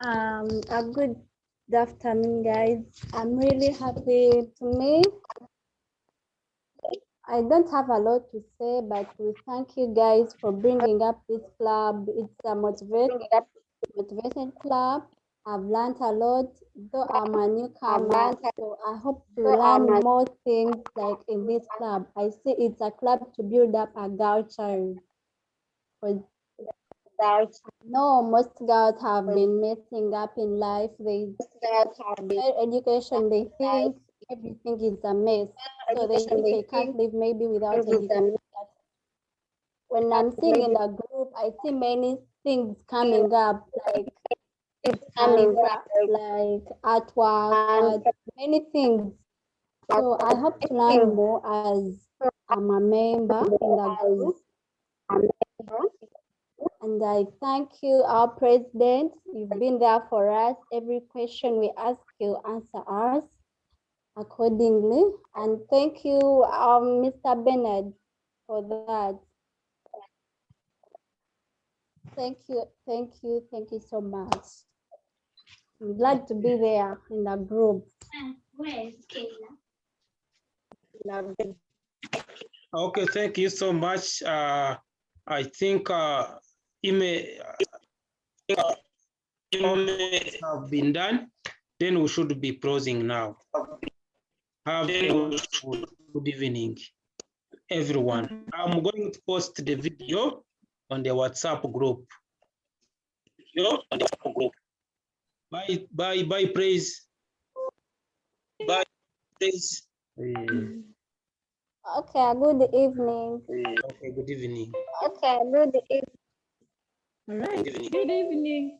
L: A good afternoon, guys. I'm really happy to meet. I don't have a lot to say, but we thank you guys for bringing up this club. It's a motivation club. I've learned a lot, though I'm a newcomer, so I hope to learn more things like in this club. I see it's a club to build up a girl child. No, most girls have been messing up in life. Their education, they think everything is a mess. So they think they can't live maybe without education. When I'm seeing in the group, I see many things coming up, like handcraft, like artwork, many things. So I hope to learn more as I'm a member in the group. And I thank you, our president. You've been there for us. Every question we ask you, answer us accordingly. And thank you, Mr. Bernard, for that. Thank you so much. I'm glad to be there in the group.
C: Where's Kayla?
A: Okay, thank you so much. I think emails have been done. Then we should be closing now. Have a good evening, everyone. I'm going to post the video on the WhatsApp group. Bye, bye, bye, praise. Bye, praise.
L: Okay, good evening.
A: Okay, good evening.
L: Okay, good evening.
B: All right, good evening.